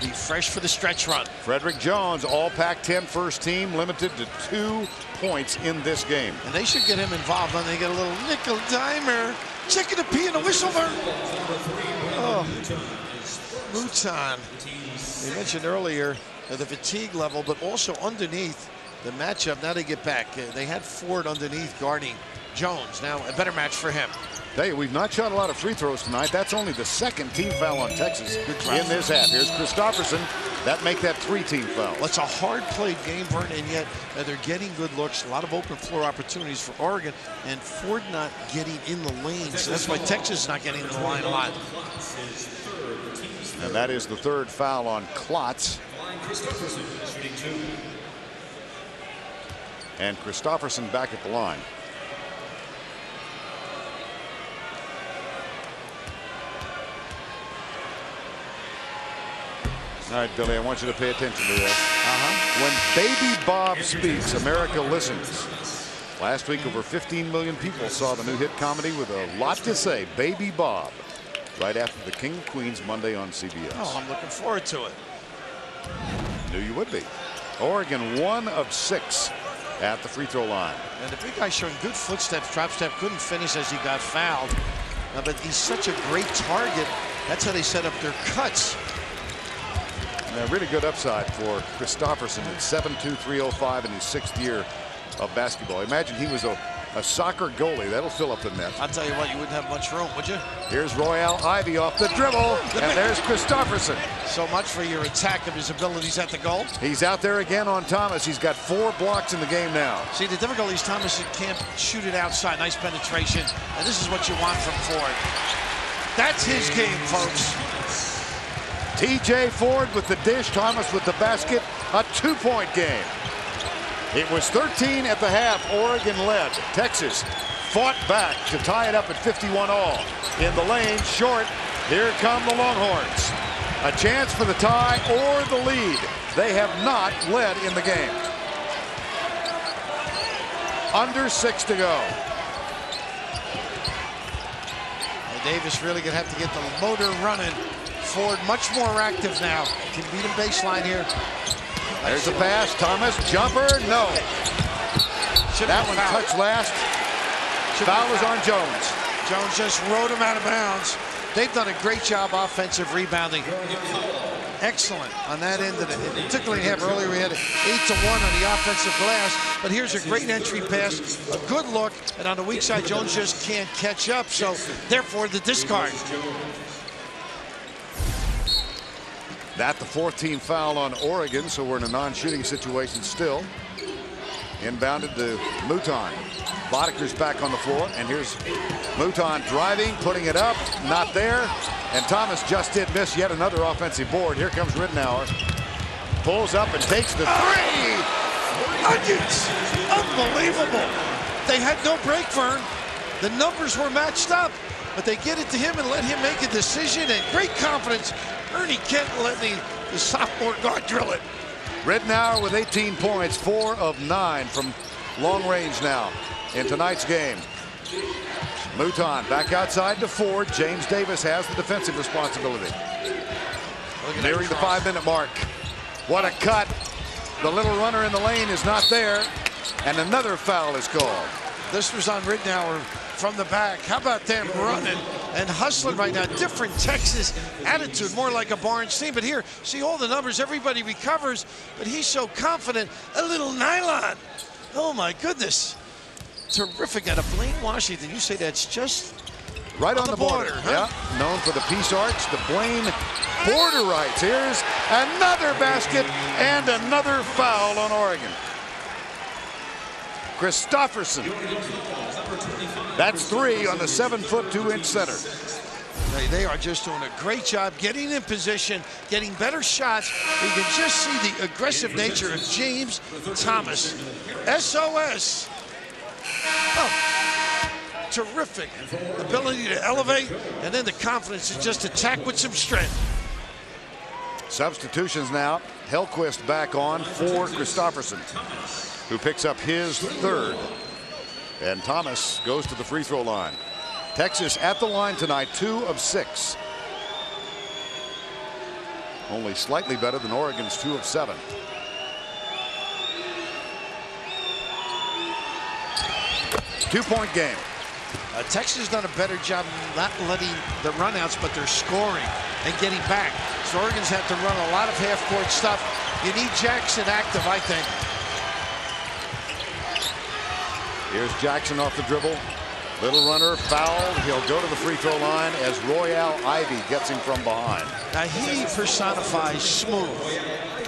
Speaker 2: Be fresh for the stretch run.
Speaker 1: Frederick Jones, all Pac-10 first team, limited to 2 points in this game.
Speaker 2: And they should get him involved when they get a little nickel dimer. Checking a pee and a whistle. Oh, Mouton. We mentioned earlier the fatigue level, but also underneath the matchup. Now they get back. They had Ford underneath guarding Jones. Now a better match for him.
Speaker 1: Tell you, we've not shot a lot of free throws tonight. That's only the second team foul on Texas in this half. Here's Christopherson. That make that 3 team fouls.
Speaker 2: Well, it's a hard-played game, Vern, and yet they're getting good looks. A lot of open floor opportunities for Oregon, and Ford not getting in the lanes. That's why Texas is not getting in the line a lot.
Speaker 1: And that is the 3rd foul on Klotz. And Christopherson back at the line. All right, Billy, I want you to pay attention to this. When Baby Bob speaks, America listens. Last week, over 15 million people saw the new hit comedy with a lot to say, Baby Bob, right after the King of Queens Monday on CBS.
Speaker 2: Oh, I'm looking forward to it.
Speaker 1: Knew you would be. Oregon 1 of 6 at the free throw line.
Speaker 2: And the big guy showing good footsteps. Drop step, couldn't finish as he got fouled. But he's such a great target. That's how they set up their cuts.
Speaker 1: And a really good upside for Christopherson at 7'2", 305 in his 6th year of basketball. Imagine he was a soccer goalie. That'll fill up the net.
Speaker 2: I'll tell you what, you wouldn't have much room, would you?
Speaker 1: Here's Royale Ivy off the dribble, and there's Christopherson.
Speaker 2: So much for your attack of his abilities at the goal.
Speaker 1: He's out there again on Thomas. He's got 4 blocks in the game now.
Speaker 2: See, the difficulty is Thomas can't shoot it outside. Nice penetration, and this is what you want from Ford. That's his game, folks.
Speaker 1: TJ Ford with the dish, Thomas with the basket, a 2-point game. It was 13 at the half. Oregon led. Texas fought back to tie it up at 51 all. In the lane, short. Here come the Longhorns. A chance for the tie or the lead. They have not led in the game. Under 6 to go.
Speaker 2: Well, Davis really gonna have to get the motor running. Ford much more active now. Can beat him baseline here.
Speaker 1: There's a pass. Thomas, jumper, no. That one touched last. Foul is on Jones.
Speaker 2: Jones just rode him out of bounds. They've done a great job offensive rebounding. Excellent on that end of it. Particularly half earlier, we had 8-1 on the offensive glass. But here's a great entry pass, a good look, and on the weak side, Jones just can't catch up. So therefore, the discard.
Speaker 1: That the 4th team foul on Oregon, so we're in a non-shooting situation still. Inbounded to Mouton. Bodeker's back on the floor, and here's Mouton driving, putting it up, not there. And Thomas just did miss yet another offensive board. Here comes Ridenour. Pulls up and takes the 3.
Speaker 2: Onions! Unbelievable. They had no break, Vern. The numbers were matched up, but they get it to him and let him make a decision, and great confidence. Ernie Kent let the sophomore guard drill it.
Speaker 1: Ridenour with 18 points, 4 of 9 from long range now in tonight's game. Mouton back outside to Ford. James Davis has the defensive responsibility. Nearing the 5-minute mark. What a cut. The little runner in the lane is not there, and another foul is called.
Speaker 2: This was on Ridenour from the back. How about them running and hustling right now? Different Texas attitude, more like a Barnes team. But here, see all the numbers. Everybody recovers, but he's so confident. A little nylon. Oh, my goodness. Terrific out of Blaine Washington. You say that's just
Speaker 1: right on the border.
Speaker 2: Huh?
Speaker 1: Yeah, known for the Peace Arch, the Blaine border rights. Here's another basket and another foul on Oregon. Christopherson. That's 3 on the 7'2" center.
Speaker 2: They are just doing a great job getting in position, getting better shots. You can just see the aggressive nature of James Thomas. SOS. Oh, terrific ability to elevate, and then the confidence to just attack with some strength.
Speaker 1: Substitutions now. Hellquist back on for Christopherson, who picks up his 3rd. And Thomas goes to the free throw line. Texas at the line tonight, 2 of 6. Only slightly better than Oregon's 2 of 7. Two-point game.
Speaker 2: Texas has done a better job not letting the runouts, but they're scoring and getting back. So Oregon's had to run a lot of half-court stuff. You need Jackson active, I think.
Speaker 1: Here's Jackson off the dribble. Little runner fouled. He'll go to the free throw line as Royale Ivey gets him from behind.
Speaker 2: Now he personifies smooth.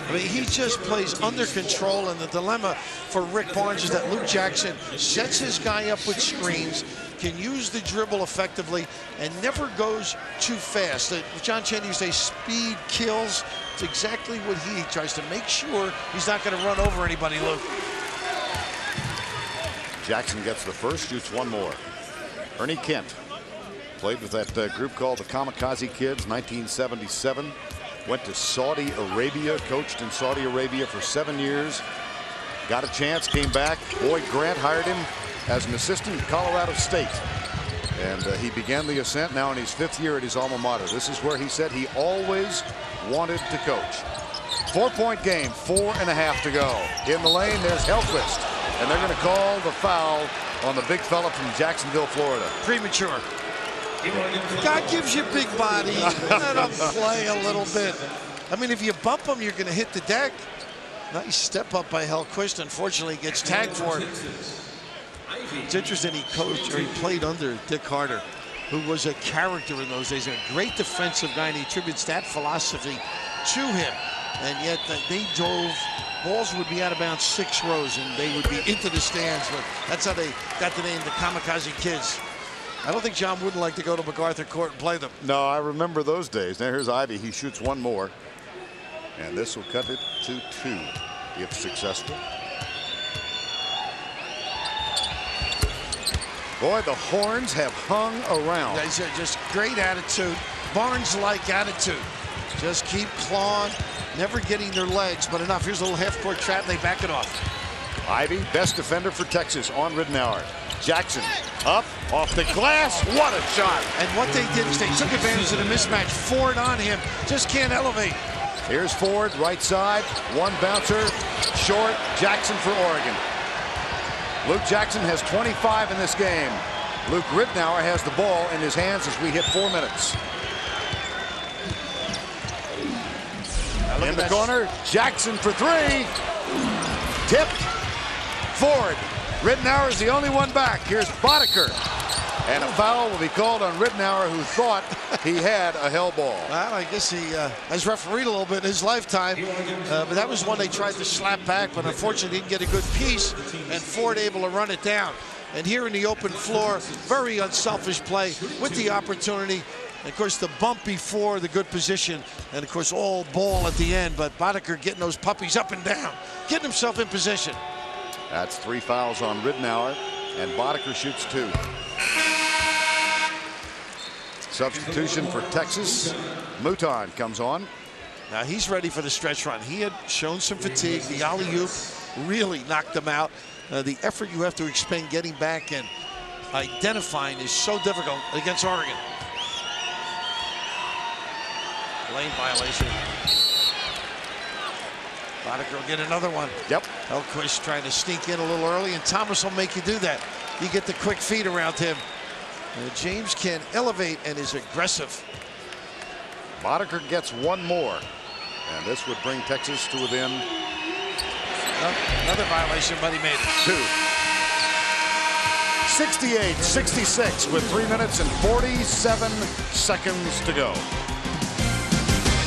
Speaker 2: I mean, he just plays under control, and the dilemma for Rick Barnes is that Luke Jackson sets his guy up with screens, can use the dribble effectively, and never goes too fast. John Chaney used to say speed kills. It's exactly what he tries to make sure he's not going to run over anybody, Luke.
Speaker 1: Jackson gets the first, shoots one more. Ernie Kent played with that group called the Kamikaze Kids, 1977. Went to Saudi Arabia, coached in Saudi Arabia for 7 years. Got a chance, came back. Boyd Grant hired him as an assistant at Colorado State. And he began the ascent now in his 5th year at his alma mater. This is where he said he always wanted to coach. 4-point game, 4.5 to go. In the lane, there's Hellquist. And they're going to call the foul on the big fella from Jacksonville, Florida.
Speaker 2: Premature. God gives you a big body. Let him play a little bit. I mean, if you bump him, you're going to hit the deck. Nice step up by Hellquist. Unfortunately, gets tagged for it. It's interesting he played under Dick Harter, who was a character in those days, a great defensive guy, and he attributes that philosophy to him. And yet they dove. Balls would be out of bounds 6 rows, and they would be into the stands. But that's how they got the name the Kamikaze Kids. I don't think John wouldn't like to go to MacArthur Court and play them.
Speaker 1: No, I remember those days. Now here's Ivey. He shoots one more. And this will cut it to 2 if successful. Boy, the horns have hung around.
Speaker 2: That's just great attitude. Barnes-like attitude. Just keep clawing, never getting their legs, but enough. Here's a little half-court trap. They back it off.
Speaker 1: Ivey, best defender for Texas on Ridenour. Jackson up off the glass. What a shot.
Speaker 2: And what they did is they took advantage of the mismatch. Ford on him. Just can't elevate.
Speaker 1: Here's Ford, right side. One bouncer. Short. Jackson for Oregon. Luke Jackson has 25 in this game. Luke Ridenour has the ball in his hands as we hit 4 minutes. In the corner, Jackson for 3. Tipped. Ford. Ridenour is the only one back. Here's Boddicker. And a foul will be called on Ridenour, who thought he had a hell ball.
Speaker 2: Well, I guess he has refereed a little bit in his lifetime. But that was one they tried to slap back, but unfortunately didn't get a good piece. And Ford able to run it down. And here in the open floor, very unselfish play with the opportunity. And of course, the bump before the good position. And of course, all ball at the end. But Boddicker getting those puppies up and down, getting himself in position.
Speaker 1: That's 3 fouls on Ridenour, and Boddicker shoots 2. Substitution for Texas. Mouton comes on.
Speaker 2: Now he's ready for the stretch run. He had shown some fatigue. The alley-oop really knocked him out. The effort you have to expend getting back and identifying is so difficult against Oregon. Lane violation. Boddicker will get another one.
Speaker 1: Yep.
Speaker 2: Hellquist trying to sneak in a little early, and Thomas will make you do that. You get the quick feet around him. James can elevate and is aggressive.
Speaker 1: Boddicker gets one more, and this would bring Texas to within.
Speaker 2: Another violation, but he made it.
Speaker 1: 2. 68-66 with 3 minutes and 47 seconds to go.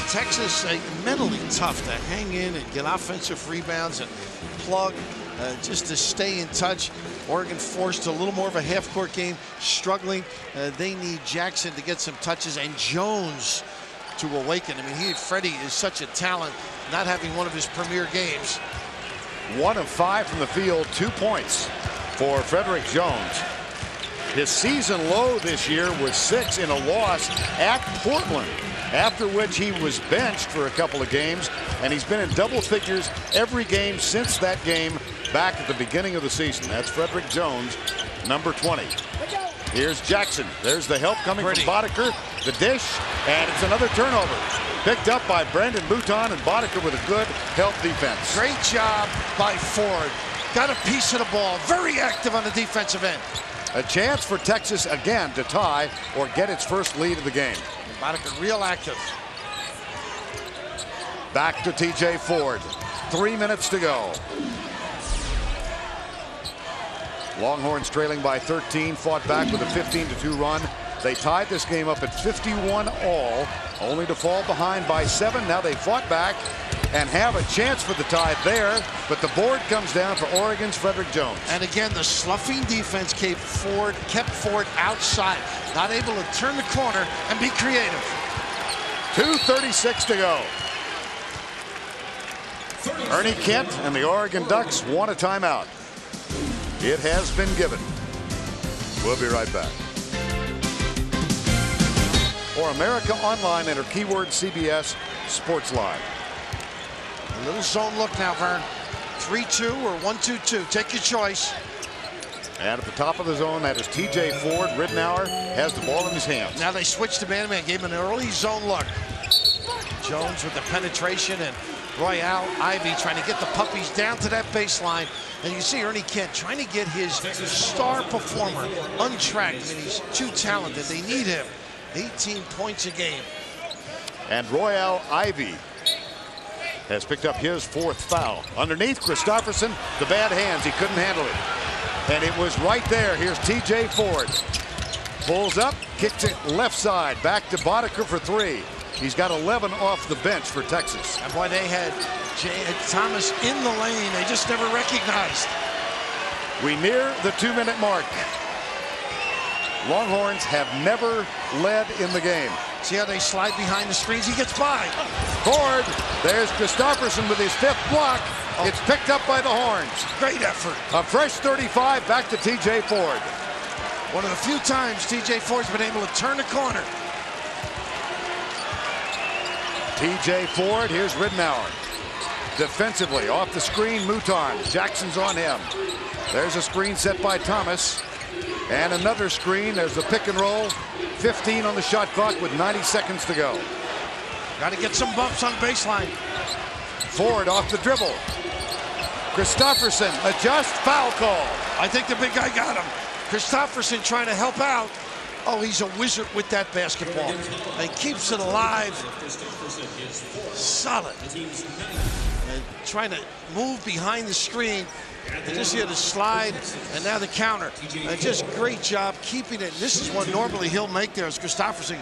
Speaker 2: Texas mentally tough to hang in and get offensive rebounds and plug, just to stay in touch. Oregon forced a little more of a half-court game, struggling. They need Jackson to get some touches and Jones to awaken. I mean, Freddie is such a talent, not having one of his premier games.
Speaker 1: 1 of 5 from the field, 2 points for Frederick Jones. His season low this year was 6 in a loss at Portland, after which he was benched for a couple of games, and he's been in double figures every game since that game back at the beginning of the season. That's Frederick Jones, number 20. Here's Jackson. There's the help coming from Boddicker. The dish, and it's another turnover. Picked up by Brandon Mouton, and Boddicker with a good help defense.
Speaker 2: Great job by Ford. Got a piece of the ball. Very active on the defensive end.
Speaker 1: A chance for Texas again to tie or get its first lead of the game.
Speaker 2: Boddicker real active.
Speaker 1: Back to TJ Ford. 3 minutes to go. Longhorns trailing by 13, fought back with a 15-2 run. They tied this game up at 51 all, only to fall behind by 7. Now they fought back and have a chance for the tie there, but the board comes down for Oregon's Frederick Jones.
Speaker 2: And again, the sloughing defense kept Ford outside, not able to turn the corner and be creative.
Speaker 1: 2:36 to go. Ernie Kent and the Oregon Ducks want a timeout. It has been given. We'll be right back. For America Online, enter keyword CBS Sports Live.
Speaker 2: A little zone look now, Vern. 3-2 or 1-2-2. Take your choice.
Speaker 1: And at the top of the zone, that is TJ Ford. Ridnour has the ball in his hands.
Speaker 2: Now they switched to man-to-man, gave him an early zone look. Jones with the penetration and Royale Ivy trying to get the puppies down to that baseline. And you see Ernie Kent trying to get his star performer untracked. I mean, he's too talented. They need him. 18 points a game.
Speaker 1: And Royale Ivy has picked up his 4th foul. Underneath, Christopherson, the bad hands. He couldn't handle it. And it was right there. Here's TJ Ford. Pulls up, kicks it left side. Back to Boddicker for 3. He's got 11 off the bench for Texas.
Speaker 2: And boy, they had Thomas in the lane. They just never recognized.
Speaker 1: We near the 2-minute mark. Longhorns have never led in the game.
Speaker 2: See how they slide behind the screens? He gets by.
Speaker 1: Ford, there's Christopherson with his 5th block. Oh. It's picked up by the Horns.
Speaker 2: Great effort.
Speaker 1: A fresh 35 back to TJ Ford.
Speaker 2: One of the few times TJ Ford's been able to turn the corner.
Speaker 1: TJ Ford, here's Ridnour. Defensively, off the screen, Mouton. Jackson's on him. There's a screen set by Thomas. And another screen. There's the pick and roll. 15 on the shot clock with 90 seconds to go.
Speaker 2: Got to get some bumps on baseline.
Speaker 1: Ford off the dribble. Christopherson, adjust, foul call.
Speaker 2: I think the big guy got him. Christopherson trying to help out. Oh, he's a wizard with that basketball. He keeps it alive. Solid. And trying to move behind the screen. And just here to slide, and now the counter. And just great job keeping it. This is what normally he'll make there as Christopherson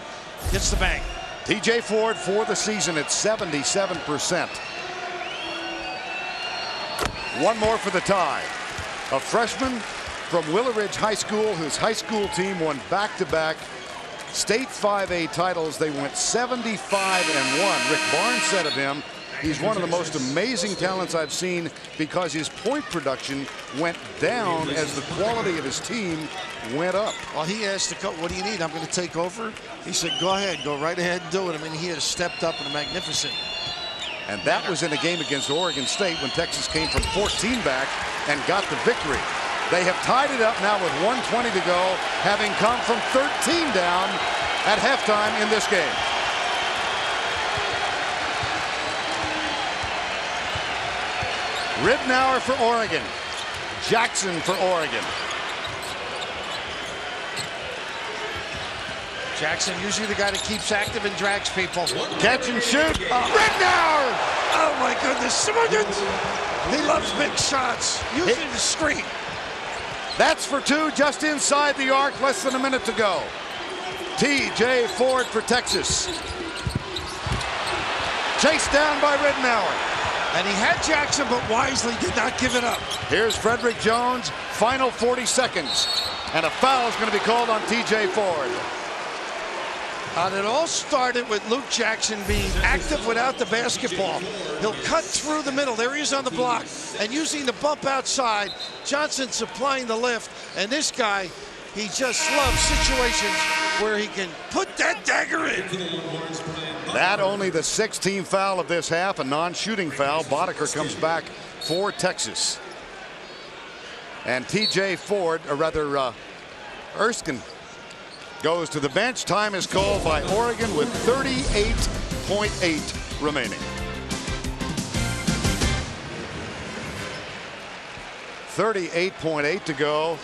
Speaker 2: gets the bank.
Speaker 1: TJ Ford for the season at 77%. One more for the tie. A freshman from Willow Ridge High School, whose high school team won back-to-back state 5A titles. They went 75-1. Rick Barnes said of him, he's one of the most amazing talents I've seen because his point production went down as the quality of his team went up.
Speaker 2: Well, he asked the coach, what do you need? I'm going to take over. He said, go ahead, go right ahead and do it. I mean, he has stepped up in a magnificent.
Speaker 1: And that was in a game against Oregon State when Texas came from 14 back and got the victory. They have tied it up now with 1:20 to go, having come from 13 down at halftime in this game. Ridnour for Oregon. Jackson for Oregon.
Speaker 2: Jackson, usually the guy that keeps active and drags people.
Speaker 1: Catch and shoot. Ridnour!
Speaker 2: Oh my goodness. He loves big shots. Using the screen.
Speaker 1: That's for 2 just inside the arc. Less than a minute to go. TJ Ford for Texas. Chased down by Ridnour.
Speaker 2: And he had Jackson, but wisely did not give it up.
Speaker 1: Here's Frederick Jones. Final 40 seconds. And a foul is going to be called on TJ Ford.
Speaker 2: And it all started with Luke Jackson being active without the basketball. He'll cut through the middle. There he is on the block. And using the bump outside, Johnson supplying the lift. And this guy, he just loves situations where he can put that dagger in.
Speaker 1: That only the 6th team foul of this half, a non-shooting foul. Boddicker comes back for Texas. And TJ Ford, or rather Erskine, goes to the bench. Time is called by Oregon with 38.8 remaining. 38.8 to go.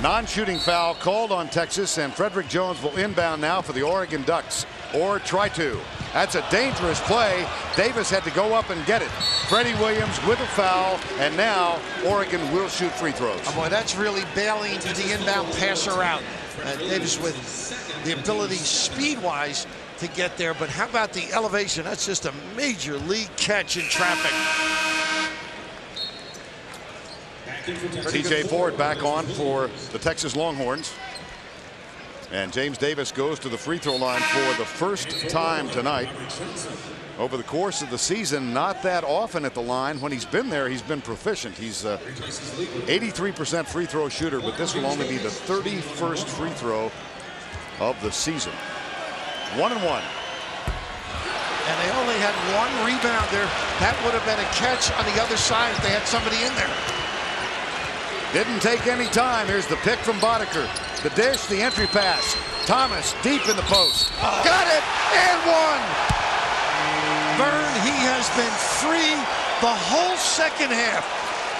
Speaker 1: Non-shooting foul called on Texas, and Frederick Jones will inbound now for the Oregon Ducks, or try to. That's a dangerous play. Davis had to go up and get it. Freddie Williams with a foul, and now Oregon will shoot free throws.
Speaker 2: Oh boy, that's really bailing the inbound passer out. Davis with the ability speed-wise to get there, but how about the elevation? That's just a major league catch in traffic.
Speaker 1: TJ Ford back on for the Texas Longhorns. And James Davis goes to the free throw line for the first time tonight. Over the course of the season, not that often at the line. When he's been there, he's been proficient. He's 83% free throw shooter, but this will only be the 31st free throw of the season. 1-1.
Speaker 2: And they only had one rebound there. That would have been a catch on the other side if they had somebody in there.
Speaker 1: Didn't take any time. Here's the pick from Boddicker. The dish, the entry pass. Thomas deep in the post.
Speaker 2: Got it, and one. Vern, he has been free the whole second half.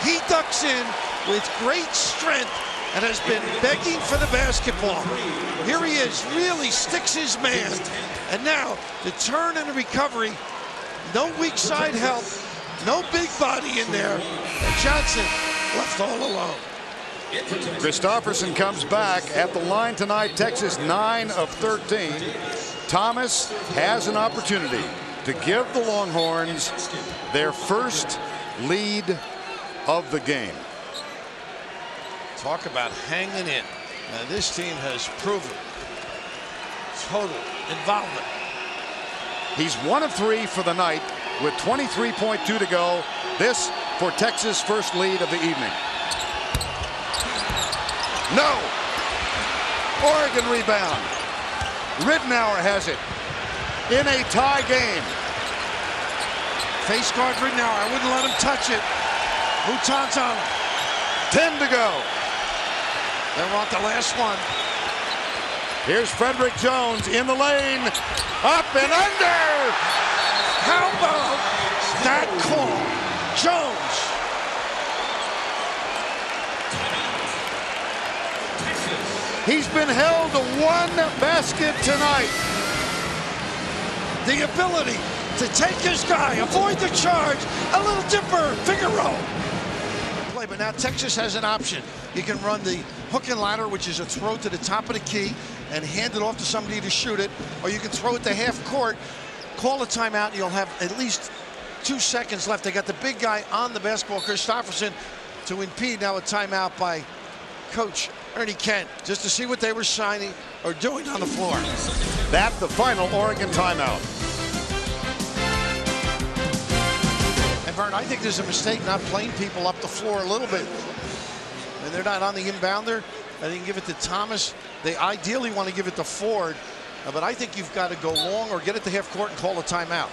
Speaker 2: He ducks in with great strength and has been begging for the basketball. Here he is, really sticks his man. And now the turn and the recovery. No weak side help, no big body in there. And Johnson left all alone.
Speaker 1: Christopherson comes back at the line tonight. Texas 9 of 13. Thomas has an opportunity to give the Longhorns their first lead of the game.
Speaker 2: Talk about hanging in. Now this team has proven total involvement.
Speaker 1: He's 1 of 3 for the night with 23.2 to go. This for Texas' first lead of the evening. No. Oregon rebound. Ridnour has it in a tie game.
Speaker 2: Face guard Ridnour. I wouldn't let him touch it. Mouton's on him.
Speaker 1: 10 to go.
Speaker 2: They want the last one.
Speaker 1: Here's Frederick Jones in the lane. Up and under.
Speaker 2: How about that call? Jones.
Speaker 1: He's been held to one basket tonight.
Speaker 2: The ability to take his guy, avoid the charge, a little dipper, Figaro. Play, but now Texas has an option. You can run the hook and ladder, which is a throw to the top of the key, and hand it off to somebody to shoot it, or you can throw it to half court, call a timeout, and you'll have at least 2 seconds left. They got the big guy on the basketball, Christopherson, to impede now a timeout by Coach Ernie Kent, just to see what they were signing or doing on the floor.
Speaker 1: That's the final Oregon timeout.
Speaker 2: And Vern, I think there's a mistake not playing people up the floor a little bit. And they're not on the inbounder. I think give it to Thomas. They ideally want to give it to Ford, but I think you've got to go long or get it to half court and call a timeout.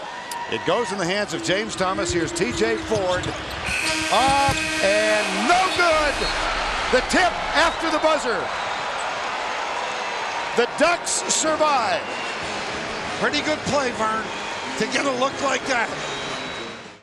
Speaker 1: It goes in the hands of James Thomas. Here's TJ Ford. Up and no good. The tip after the buzzer. The Ducks survive.
Speaker 2: Pretty good play, Vern, to get a look like that.